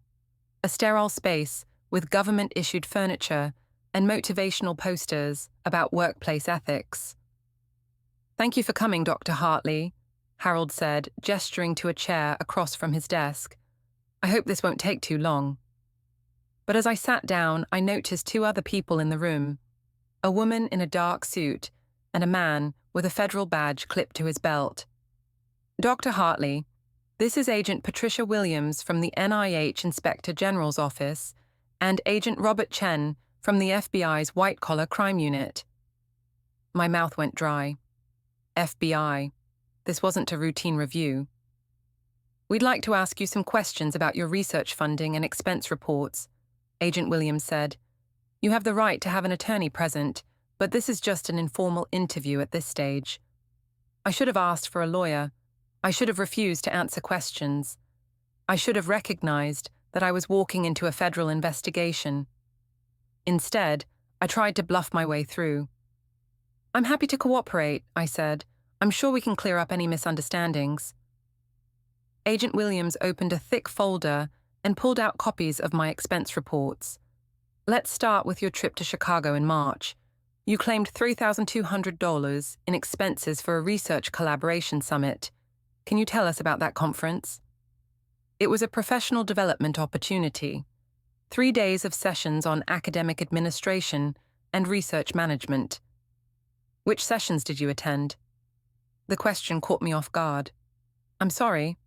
a sterile space with government-issued furniture and motivational posters about workplace ethics. Thank you for coming, Dr. Hartley, Harold said, gesturing to a chair across from his desk. I hope this won't take too long. But as I sat down, I noticed 2 other people in the room, a woman in a dark suit and a man with a federal badge clipped to his belt. Dr. Hartley, this is Agent Patricia Williams from the NIH Inspector General's office and Agent Robert Chen from the FBI's White-Collar Crime Unit. My mouth went dry. FBI. This wasn't a routine review. We'd like to ask you some questions about your research funding and expense reports, Agent Williams said. You have the right to have an attorney present, but this is just an informal interview at this stage. I should have asked for a lawyer. I should have refused to answer questions. I should have recognized that I was walking into a federal investigation. Instead, I tried to bluff my way through. I'm happy to cooperate, I said. I'm sure we can clear up any misunderstandings. Agent Williams opened a thick folder and pulled out copies of my expense reports. Let's start with your trip to Chicago in March. You claimed $3,200 in expenses for a research collaboration summit. Can you tell us about that conference? It was a professional development opportunity. 3 days of sessions on academic administration and research management. Which sessions did you attend? The question caught me off guard. I'm sorry.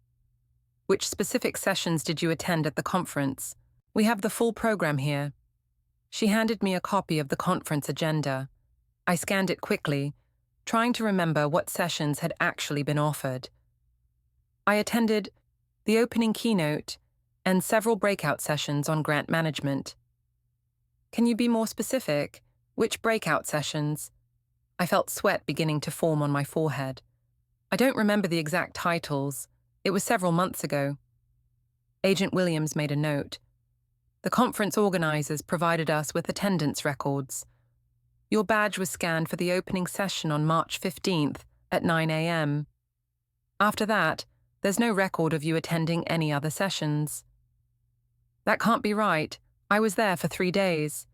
Which specific sessions did you attend at the conference? We have the full program here. She handed me a copy of the conference agenda. I scanned it quickly, trying to remember what sessions had actually been offered. I attended the opening keynote and several breakout sessions on grant management. Can you be more specific? Which breakout sessions? I felt sweat beginning to form on my forehead. I don't remember the exact titles. It was several months ago. Agent Williams made a note. The conference organizers provided us with attendance records. Your badge was scanned for the opening session on March 15th at 9 a.m. After that, there's no record of you attending any other sessions. That can't be right. I was there for 3 days.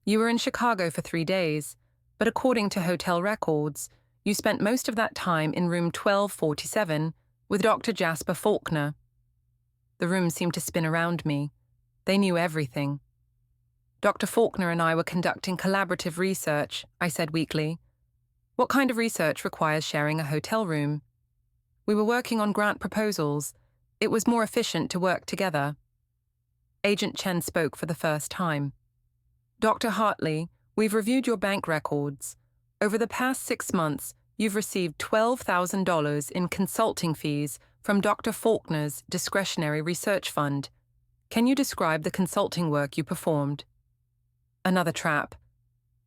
You were in Chicago for 3 days, but according to hotel records, you spent most of that time in room 1247 with Dr. Jasper Faulkner. The room seemed to spin around me. They knew everything. Dr. Faulkner and I were conducting collaborative research, I said weakly. What kind of research requires sharing a hotel room? We were working on grant proposals. It was more efficient to work together. Agent Chen spoke for the first time. Dr. Hartley, we've reviewed your bank records. Over the past 6 months, you've received $12,000 in consulting fees from Dr. Faulkner's discretionary research fund. Can you describe the consulting work you performed? Another trap.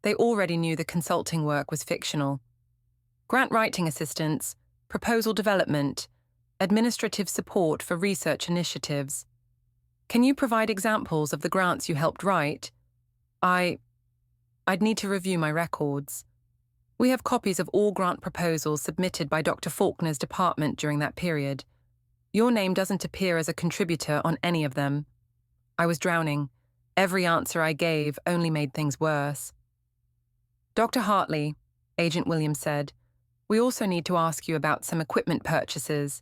They already knew the consulting work was fictional. Grant writing assistance, proposal development, administrative support for research initiatives. Can you provide examples of the grants you helped write? I'd need to review my records. We have copies of all grant proposals submitted by Dr. Faulkner's department during that period. Your name doesn't appear as a contributor on any of them. I was drowning. Every answer I gave only made things worse. Dr. Hartley, Agent Williams said, we also need to ask you about some equipment purchases.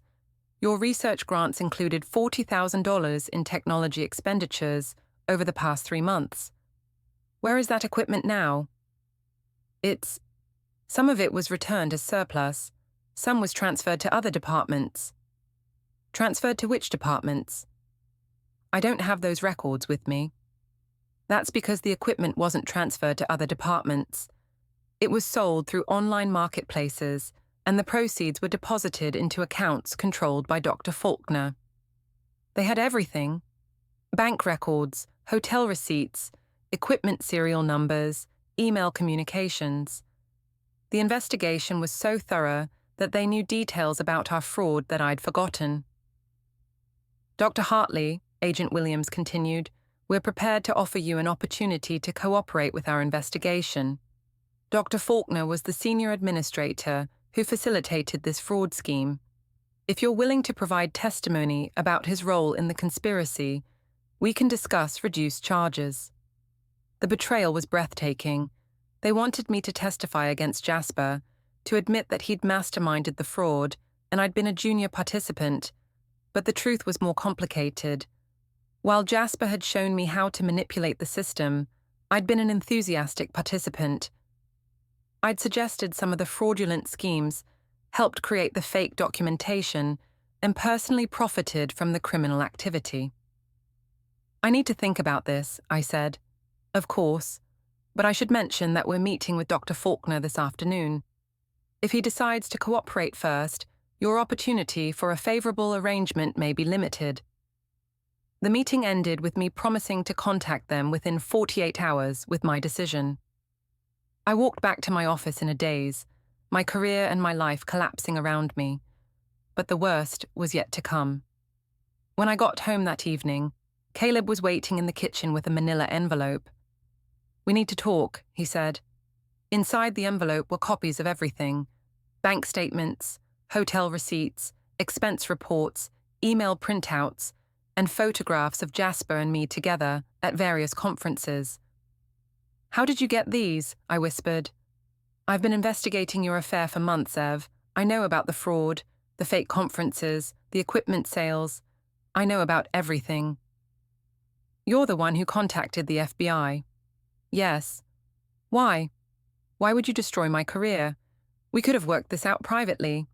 Your research grants included $40,000 in technology expenditures over the past 3 months. Where is that equipment now? Some of it was returned as surplus. Some was transferred to other departments. Transferred to which departments? I don't have those records with me. That's because the equipment wasn't transferred to other departments. It was sold through online marketplaces, and the proceeds were deposited into accounts controlled by Dr. Faulkner. They had everything: bank records, hotel receipts, equipment serial numbers, email communications. The investigation was so thorough that they knew details about our fraud that I'd forgotten. Dr. Hartley, Agent Williams continued, we're prepared to offer you an opportunity to cooperate with our investigation. Dr. Faulkner was the senior administrator who facilitated this fraud scheme. If you're willing to provide testimony about his role in the conspiracy, we can discuss reduced charges. The betrayal was breathtaking. They wanted me to testify against Jasper, to admit that he'd masterminded the fraud, and I'd been a junior participant, but the truth was more complicated. While Jasper had shown me how to manipulate the system, I'd been an enthusiastic participant. I'd suggested some of the fraudulent schemes, helped create the fake documentation, and personally profited from the criminal activity. I need to think about this, I said. Of course, but I should mention that we're meeting with Dr. Faulkner this afternoon. If he decides to cooperate first, your opportunity for a favorable arrangement may be limited. The meeting ended with me promising to contact them within 48 hours with my decision. I walked back to my office in a daze, my career and my life collapsing around me. But the worst was yet to come. When I got home that evening, Caleb was waiting in the kitchen with a manila envelope. We need to talk, he said. Inside the envelope were copies of everything: bank statements, hotel receipts, expense reports, email printouts, and photographs of Jasper and me together at various conferences. How did you get these? I whispered. I've been investigating your affair for months, Ev. I know about the fraud, the fake conferences, the equipment sales. I know about everything. You're the one who contacted the FBI. Yes. Why? Why would you destroy my career? We could have worked this out privately.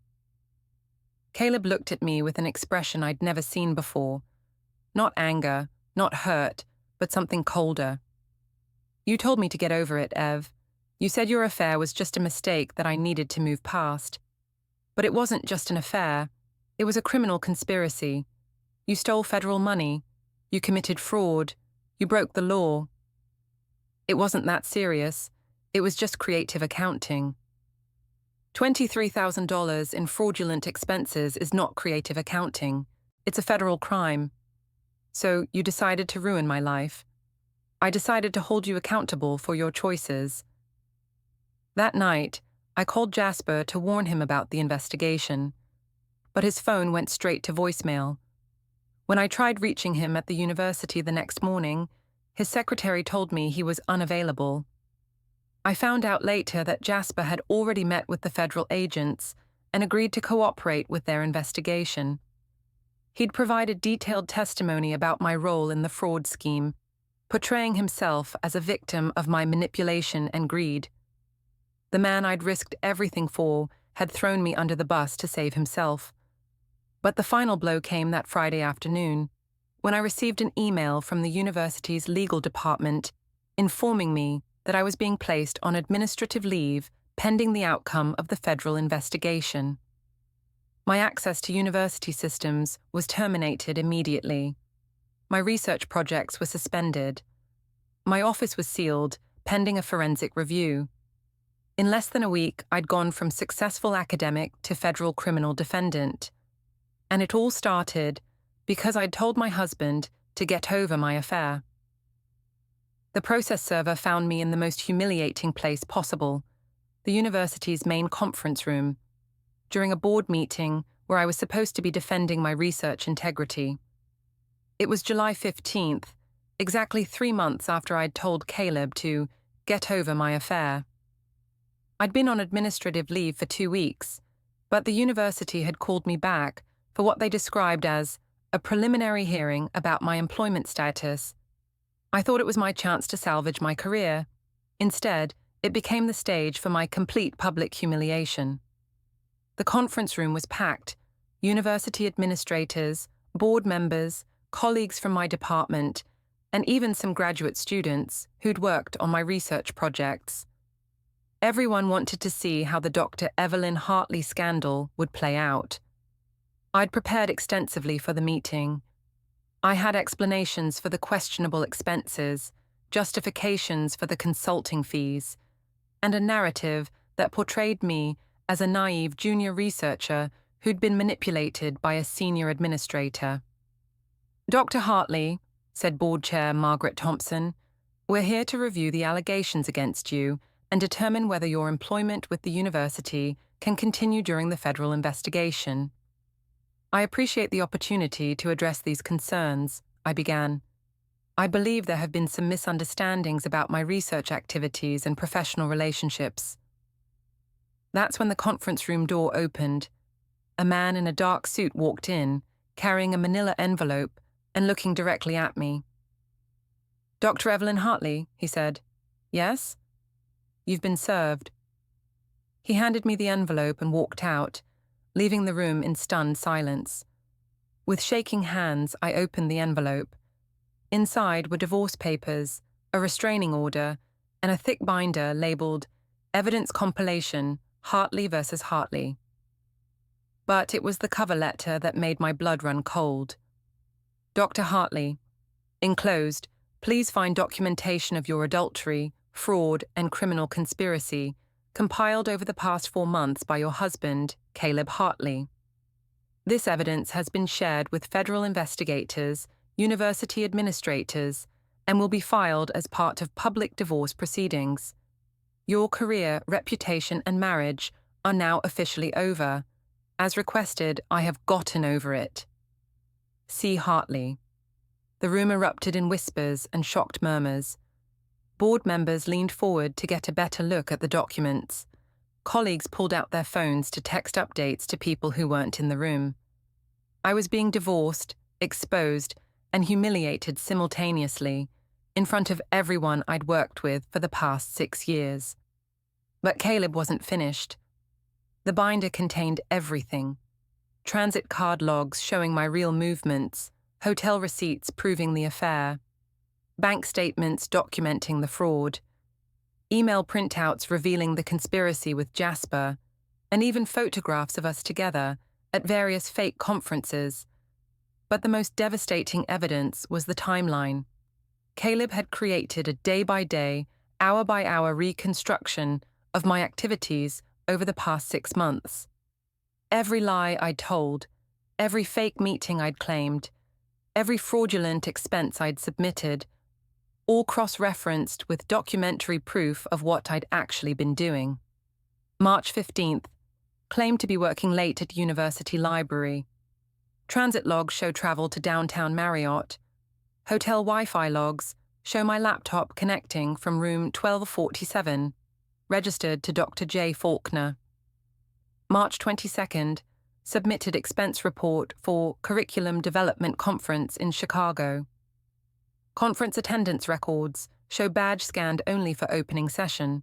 Caleb looked at me with an expression I'd never seen before. Not anger, not hurt, but something colder. You told me to get over it, Ev. You said your affair was just a mistake that I needed to move past. But it wasn't just an affair. It was a criminal conspiracy. You stole federal money. You committed fraud. You broke the law. It wasn't that serious. It was just creative accounting. $23,000 in fraudulent expenses is not creative accounting. It's a federal crime. So you decided to ruin my life. I decided to hold you accountable for your choices. That night, I called Jasper to warn him about the investigation, but his phone went straight to voicemail. When I tried reaching him at the university the next morning, his secretary told me he was unavailable. I found out later that Jasper had already met with the federal agents and agreed to cooperate with their investigation. He'd provided detailed testimony about my role in the fraud scheme, portraying himself as a victim of my manipulation and greed. The man I'd risked everything for had thrown me under the bus to save himself. But the final blow came that Friday afternoon, when I received an email from the university's legal department informing me that I was being placed on administrative leave pending the outcome of the federal investigation. My access to university systems was terminated immediately. My research projects were suspended. My office was sealed, pending a forensic review. In less than a week, I'd gone from successful academic to federal criminal defendant. And it all started because I'd told my husband to get over my affair. The process server found me in the most humiliating place possible, the university's main conference room, during a board meeting where I was supposed to be defending my research integrity. It was July 15th, exactly 3 months after I'd told Caleb to get over my affair. I'd been on administrative leave for 2 weeks, but the university had called me back for what they described as a preliminary hearing about my employment status. I thought it was my chance to salvage my career. Instead, it became the stage for my complete public humiliation. The conference room was packed. University administrators, board members, colleagues from my department, and even some graduate students who'd worked on my research projects. Everyone wanted to see how the Dr. Evelyn Hartley scandal would play out. I'd prepared extensively for the meeting. I had explanations for the questionable expenses, justifications for the consulting fees, and a narrative that portrayed me as a naive junior researcher who'd been manipulated by a senior administrator. Dr. Hartley, said Board Chair Margaret Thompson, we're here to review the allegations against you and determine whether your employment with the university can continue during the federal investigation. I appreciate the opportunity to address these concerns, I began. I believe there have been some misunderstandings about my research activities and professional relationships. That's when the conference room door opened. A man in a dark suit walked in, carrying a manila envelope and looking directly at me. Dr. Evelyn Hartley, he said. Yes? You've been served. He handed me the envelope and walked out, leaving the room in stunned silence. With shaking hands, I opened the envelope. Inside were divorce papers, a restraining order, and a thick binder labeled Evidence Compilation, Hartley versus Hartley. But it was the cover letter that made my blood run cold. Dr. Hartley, enclosed, please find documentation of your adultery, fraud, and criminal conspiracy compiled over the past 4 months by your husband, Caleb Hartley. This evidence has been shared with federal investigators, university administrators, and will be filed as part of public divorce proceedings. Your career, reputation, and marriage are now officially over. As requested, I have gotten over it. C. Hartley. The room erupted in whispers and shocked murmurs. Board members leaned forward to get a better look at the documents. Colleagues pulled out their phones to text updates to people who weren't in the room. I was being divorced, exposed, and humiliated simultaneously, in front of everyone I'd worked with for the past 6 years. But Caleb wasn't finished. The binder contained everything. Transit card logs showing my real movements, hotel receipts proving the affair, bank statements documenting the fraud, email printouts revealing the conspiracy with Jasper, and even photographs of us together at various fake conferences. But the most devastating evidence was the timeline. Caleb had created a day-by-day, hour-by-hour reconstruction of my activities over the past 6 months. Every lie I'd told, every fake meeting I'd claimed, every fraudulent expense I'd submitted, all cross-referenced with documentary proof of what I'd actually been doing. March 15th, claimed to be working late at University Library. Transit logs show travel to downtown Marriott. Hotel Wi-Fi logs show my laptop connecting from room 1247, registered to Dr. J. Faulkner. March 22nd, submitted expense report for Curriculum Development Conference in Chicago. Conference attendance records show badge scanned only for opening session.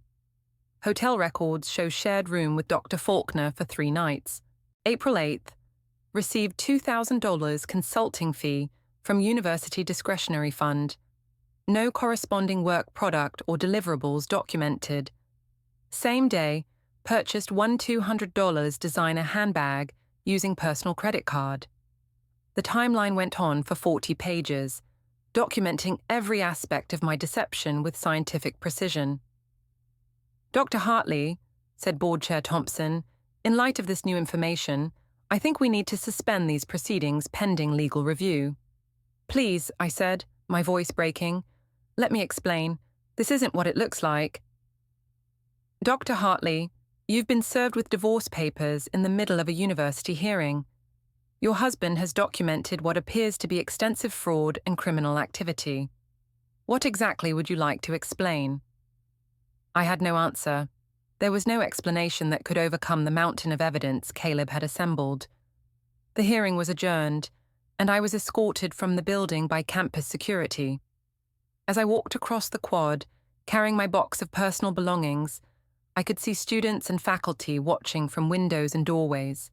Hotel records show shared room with Dr. Faulkner for 3 nights. April 8th, received $2,000 consulting fee from University Discretionary Fund. No corresponding work product or deliverables documented. Same day, purchased $200 designer handbag using personal credit card. The timeline went on for 40 pages, documenting every aspect of my deception with scientific precision. Dr. Hartley, said Board Chair Thompson, in light of this new information, I think we need to suspend these proceedings pending legal review. Please, I said, my voice breaking. Let me explain. This isn't what it looks like. Dr. Hartley, you've been served with divorce papers in the middle of a university hearing. Your husband has documented what appears to be extensive fraud and criminal activity. What exactly would you like to explain? I had no answer. There was no explanation that could overcome the mountain of evidence Caleb had assembled. The hearing was adjourned, and I was escorted from the building by campus security. As I walked across the quad, carrying my box of personal belongings, I could see students and faculty watching from windows and doorways.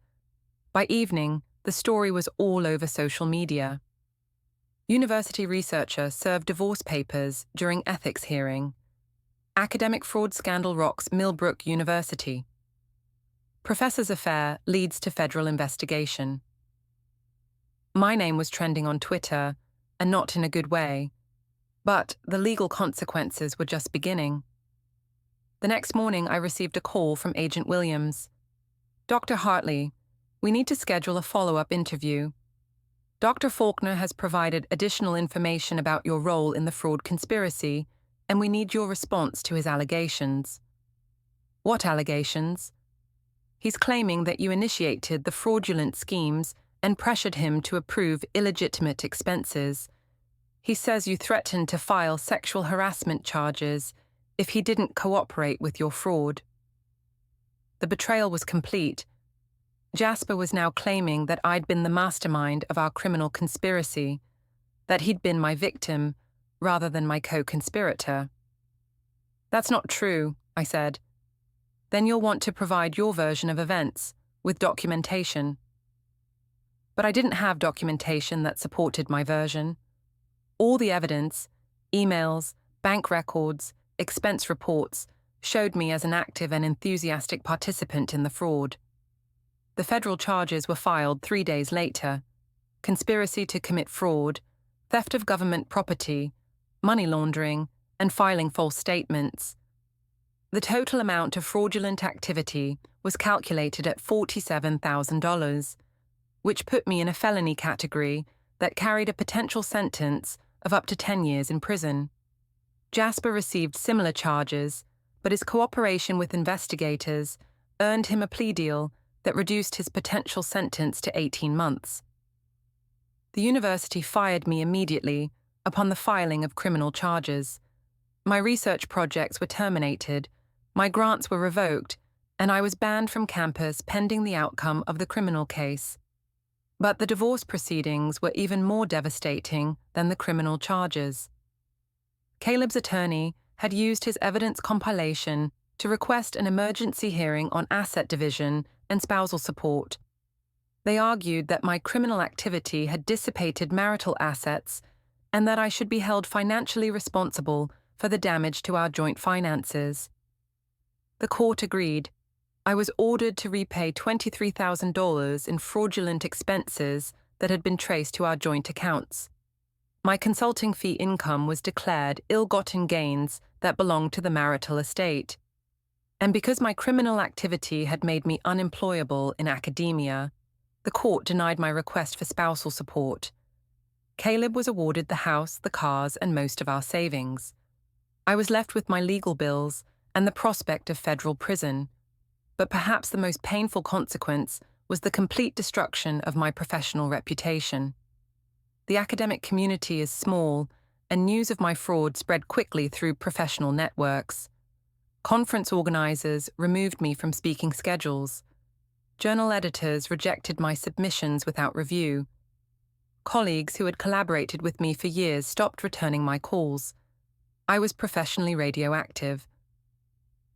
By evening, the story was all over social media. University researcher served divorce papers during ethics hearing. Academic fraud scandal rocks Millbrook University. Professor's affair leads to federal investigation. My name was trending on Twitter, and not in a good way. But the legal consequences were just beginning. The next morning, I received a call from Agent Williams. Dr. Hartley, we need to schedule a follow-up interview. Dr. Faulkner has provided additional information about your role in the fraud conspiracy, and we need your response to his allegations. What allegations? He's claiming that you initiated the fraudulent schemes and pressured him to approve illegitimate expenses. He says you threatened to file sexual harassment charges if he didn't cooperate with your fraud. The betrayal was complete. Jasper was now claiming that I'd been the mastermind of our criminal conspiracy, that he'd been my victim rather than my co-conspirator. That's not true, I said. Then you'll want to provide your version of events, with documentation. But I didn't have documentation that supported my version. All the evidence, emails, bank records, expense reports, showed me as an active and enthusiastic participant in the fraud. The federal charges were filed 3 days later: conspiracy to commit fraud, theft of government property, money laundering, and filing false statements. The total amount of fraudulent activity was calculated at $47,000, which put me in a felony category that carried a potential sentence of up to 10 years in prison. Jasper received similar charges, but his cooperation with investigators earned him a plea deal that reduced his potential sentence to 18 months. The university fired me immediately upon the filing of criminal charges. My research projects were terminated, my grants were revoked, and I was banned from campus pending the outcome of the criminal case. But the divorce proceedings were even more devastating than the criminal charges. Caleb's attorney had used his evidence compilation to request an emergency hearing on asset division and spousal support. They argued that my criminal activity had dissipated marital assets and that I should be held financially responsible for the damage to our joint finances. The court agreed. I was ordered to repay $23,000 in fraudulent expenses that had been traced to our joint accounts. My consulting fee income was declared ill-gotten gains that belonged to the marital estate. And because my criminal activity had made me unemployable in academia, the court denied my request for spousal support. Caleb was awarded the house, the cars, and most of our savings. I was left with my legal bills and the prospect of federal prison. But perhaps the most painful consequence was the complete destruction of my professional reputation. The academic community is small, and news of my fraud spread quickly through professional networks. Conference organizers removed me from speaking schedules. Journal editors rejected my submissions without review. Colleagues who had collaborated with me for years stopped returning my calls. I was professionally radioactive.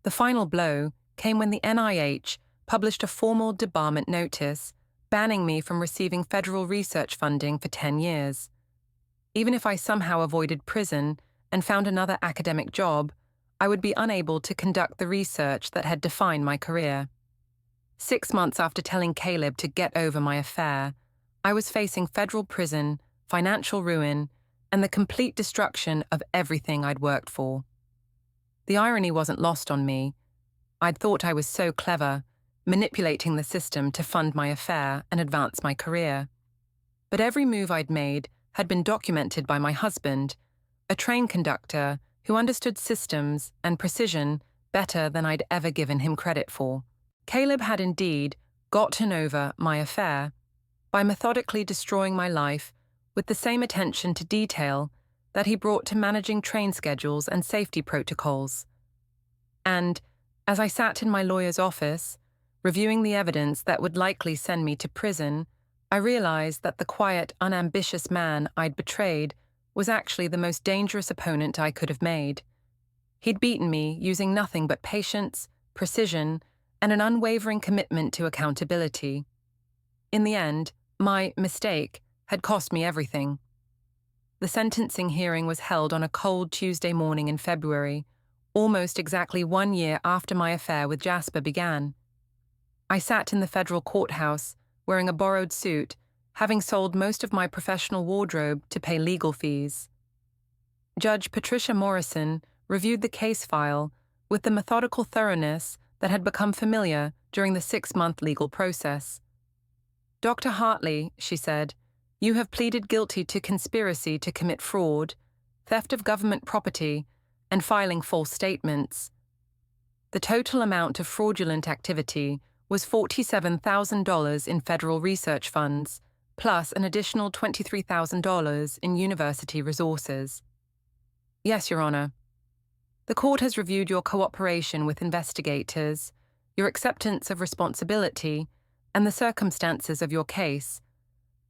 The final blow came when the NIH published a formal debarment notice, banning me from receiving federal research funding for 10 years. Even if I somehow avoided prison and found another academic job, I would be unable to conduct the research that had defined my career. 6 months after telling Caleb to get over my affair, I was facing federal prison, financial ruin, and the complete destruction of everything I'd worked for. The irony wasn't lost on me. I'd thought I was so clever, manipulating the system to fund my affair and advance my career. But every move I'd made had been documented by my husband, a train conductor who understood systems and precision better than I'd ever given him credit for. Caleb had indeed gotten over my affair by methodically destroying my life with the same attention to detail that he brought to managing train schedules and safety protocols. And, as I sat in my lawyer's office, reviewing the evidence that would likely send me to prison, I realized that the quiet, unambitious man I'd betrayed was actually the most dangerous opponent I could have made. He'd beaten me using nothing but patience, precision, and an unwavering commitment to accountability. In the end, my mistake had cost me everything. The sentencing hearing was held on a cold Tuesday morning in February, almost exactly 1 year after my affair with Jasper began. I sat in the federal courthouse, wearing a borrowed suit, having sold most of my professional wardrobe to pay legal fees. Judge Patricia Morrison reviewed the case file with the methodical thoroughness that had become familiar during the 6-month legal process. "Dr. Hartley," she said, "you have pleaded guilty to conspiracy to commit fraud, theft of government property, and filing false statements. The total amount of fraudulent activity was $47,000 in federal research funds, plus an additional $23,000 in university resources." "Yes, Your Honor. The court has reviewed your cooperation with investigators, your acceptance of responsibility, and the circumstances of your case.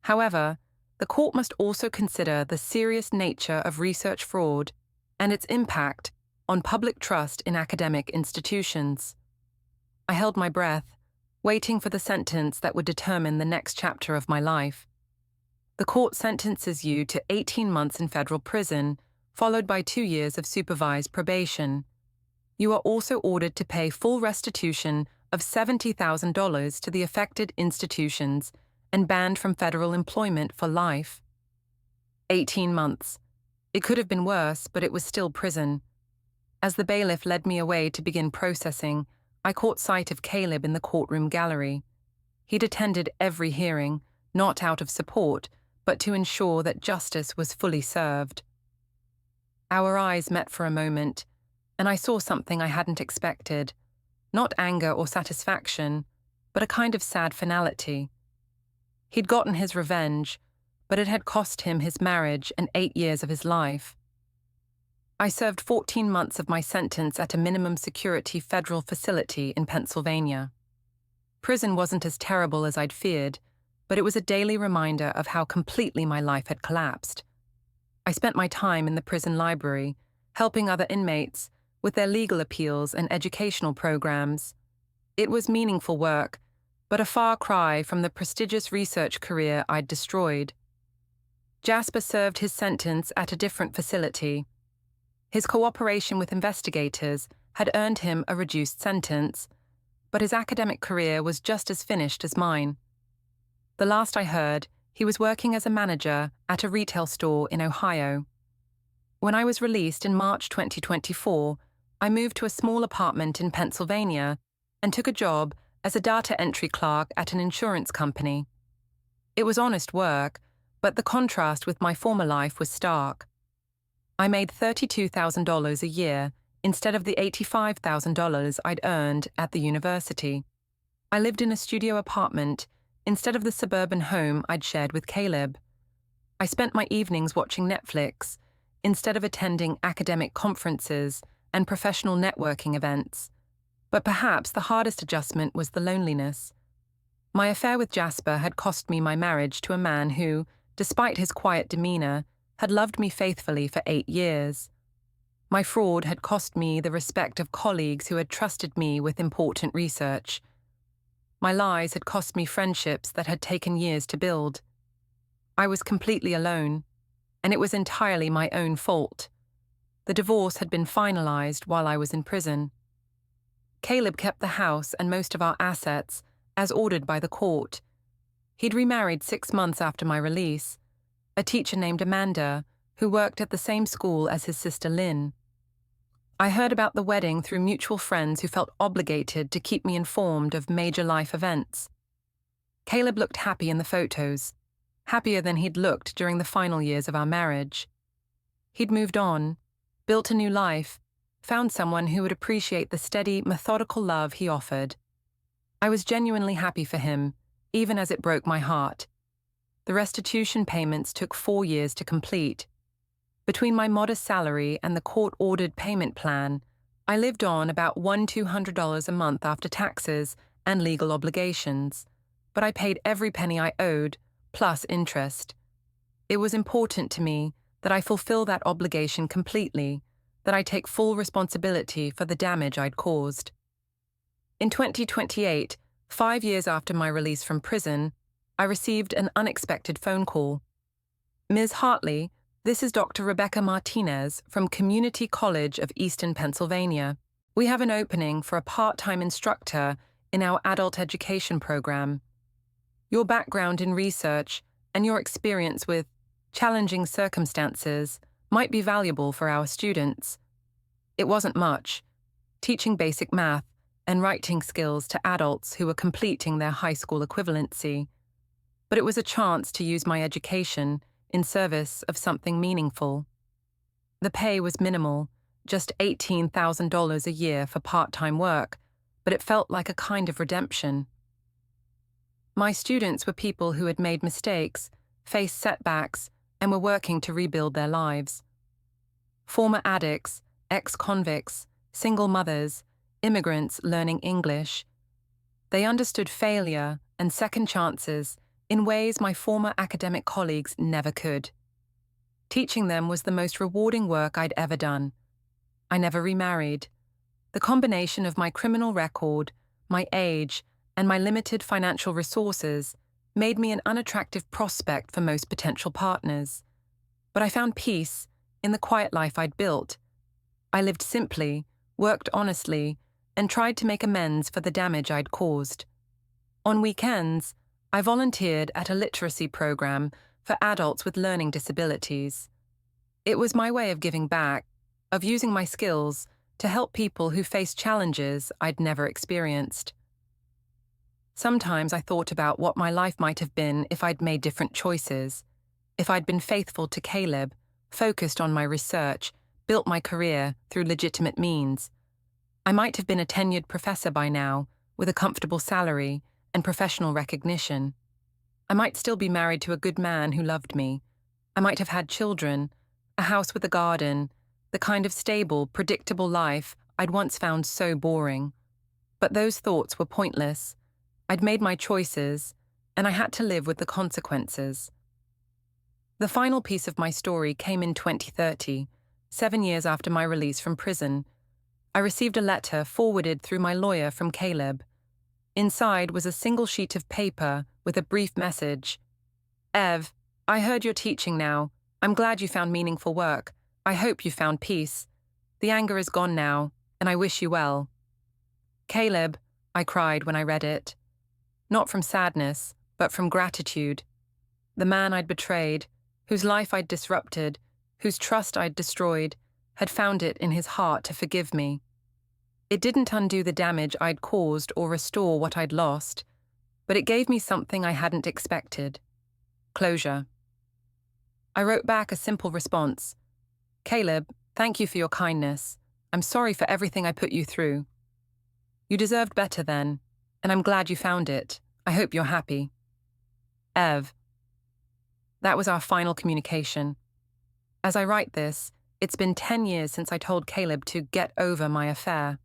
However, the court must also consider the serious nature of research fraud and its impact on public trust in academic institutions." I held my breath, waiting for the sentence that would determine the next chapter of my life. The court sentences you to 18 months in federal prison, followed by 2 years of supervised probation. You are also ordered to pay full restitution of $70,000 to the affected institutions and banned from federal employment for life. 18 months. It could have been worse, but it was still prison. As the bailiff led me away to begin processing, I caught sight of Caleb in the courtroom gallery. He'd attended every hearing, not out of support, but to ensure that justice was fully served. Our eyes met for a moment, and I saw something I hadn't expected. Not anger or satisfaction, but a kind of sad finality. He'd gotten his revenge, but it had cost him his marriage and 8 years of his life. I served 14 months of my sentence at a minimum security federal facility in Pennsylvania. Prison wasn't as terrible as I'd feared, but it was a daily reminder of how completely my life had collapsed. I spent my time in the prison library, helping other inmates with their legal appeals and educational programs. It was meaningful work, but a far cry from the prestigious research career I'd destroyed. Jasper served his sentence at a different facility. His cooperation with investigators had earned him a reduced sentence, but his academic career was just as finished as mine. The last I heard, he was working as a manager at a retail store in Ohio. When I was released in March 2024, I moved to a small apartment in Pennsylvania and took a job as a data entry clerk at an insurance company. It was honest work, but the contrast with my former life was stark. I made $32,000 a year instead of the $85,000 I'd earned at the university. I lived in a studio apartment instead of the suburban home I'd shared with Caleb. I spent my evenings watching Netflix instead of attending academic conferences and professional networking events. But perhaps the hardest adjustment was the loneliness. My affair with Jasper had cost me my marriage to a man who, despite his quiet demeanor, had loved me faithfully for 8 years. My fraud had cost me the respect of colleagues who had trusted me with important research. My lies had cost me friendships that had taken years to build. I was completely alone, and it was entirely my own fault. The divorce had been finalized while I was in prison. Caleb kept the house and most of our assets, as ordered by the court. He'd remarried 6 months after my release, a teacher named Amanda, who worked at the same school as his sister Lynn. I heard about the wedding through mutual friends who felt obligated to keep me informed of major life events. Caleb looked happy in the photos, happier than he'd looked during the final years of our marriage. He'd moved on, built a new life, found someone who would appreciate the steady, methodical love he offered. I was genuinely happy for him, even as it broke my heart. The restitution payments took 4 years to complete. Between my modest salary and the court-ordered payment plan, I lived on about $200 a month after taxes and legal obligations, but I paid every penny I owed, plus interest. It was important to me that I fulfill that obligation completely, that I take full responsibility for the damage I'd caused. In 2028, 5 years after my release from prison, I received an unexpected phone call. Ms. Hartley, this is Dr. Rebecca Martinez from Community College of Eastern Pennsylvania. We have an opening for a part-time instructor in our adult education program. Your background in research and your experience with challenging circumstances might be valuable for our students. It wasn't much, teaching basic math and writing skills to adults who were completing their high school equivalency. But it was a chance to use my education in service of something meaningful. The pay was minimal, just $18,000 a year for part-time work, but it felt like a kind of redemption. My students were people who had made mistakes, faced setbacks, and were working to rebuild their lives. Former addicts, ex-convicts, single mothers, immigrants learning English. They understood failure and second chances in ways my former academic colleagues never could. Teaching them was the most rewarding work I'd ever done. I never remarried. The combination of my criminal record, my age, and my limited financial resources made me an unattractive prospect for most potential partners. But I found peace in the quiet life I'd built. I lived simply, worked honestly, and tried to make amends for the damage I'd caused. On weekends, I volunteered at a literacy program for adults with learning disabilities. It was my way of giving back, of using my skills to help people who faced challenges I'd never experienced. Sometimes I thought about what my life might have been if I'd made different choices, if I'd been faithful to Caleb, focused on my research, built my career through legitimate means. I might have been a tenured professor by now, with a comfortable salary and professional recognition. I might still be married to a good man who loved me. I might have had children, a house with a garden, the kind of stable, predictable life I'd once found so boring. But those thoughts were pointless. I'd made my choices, and I had to live with the consequences. The final piece of my story came in 2030, 7 years after my release from prison. I received a letter forwarded through my lawyer from Caleb. Inside was a single sheet of paper with a brief message. Ev, I heard you're teaching now. I'm glad you found meaningful work. I hope you found peace. The anger is gone now, and I wish you well. Caleb, I cried when I read it. Not from sadness, but from gratitude. The man I'd betrayed, whose life I'd disrupted, whose trust I'd destroyed, had found it in his heart to forgive me. It didn't undo the damage I'd caused or restore what I'd lost, but it gave me something I hadn't expected. Closure. I wrote back a simple response. Caleb, thank you for your kindness. I'm sorry for everything I put you through. You deserved better then, and I'm glad you found it. I hope you're happy. Ev. That was our final communication. As I write this, it's been 10 years since I told Caleb to get over my affair.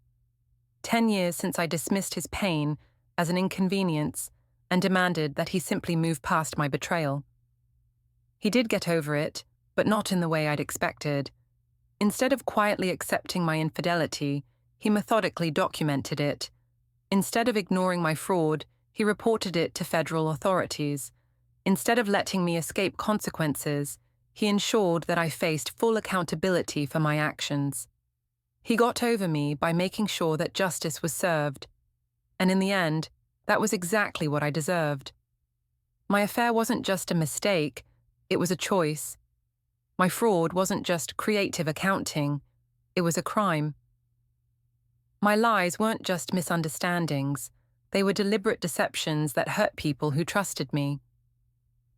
10 years since I dismissed his pain as an inconvenience and demanded that he simply move past my betrayal. He did get over it, but not in the way I'd expected. Instead of quietly accepting my infidelity, he methodically documented it. Instead of ignoring my fraud, he reported it to federal authorities. Instead of letting me escape consequences, he ensured that I faced full accountability for my actions. He got over me by making sure that justice was served. And in the end, that was exactly what I deserved. My affair wasn't just a mistake, it was a choice. My fraud wasn't just creative accounting, it was a crime. My lies weren't just misunderstandings, they were deliberate deceptions that hurt people who trusted me.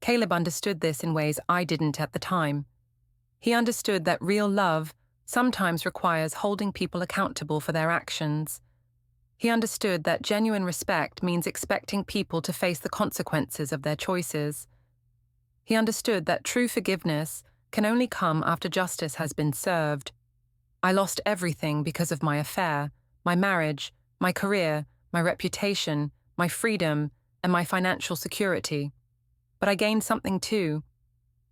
Caleb understood this in ways I didn't at the time. He understood that real love sometimes requires holding people accountable for their actions. He understood that genuine respect means expecting people to face the consequences of their choices. He understood that true forgiveness can only come after justice has been served. I lost everything because of my affair, my marriage, my career, my reputation, my freedom, and my financial security. But I gained something too.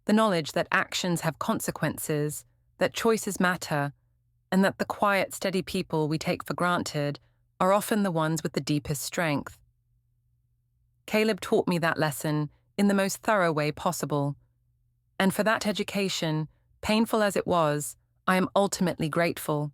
The knowledge that actions have consequences, that choices matter, and that the quiet, steady people we take for granted are often the ones with the deepest strength. Caleb taught me that lesson in the most thorough way possible. And for that education, painful as it was, I am ultimately grateful.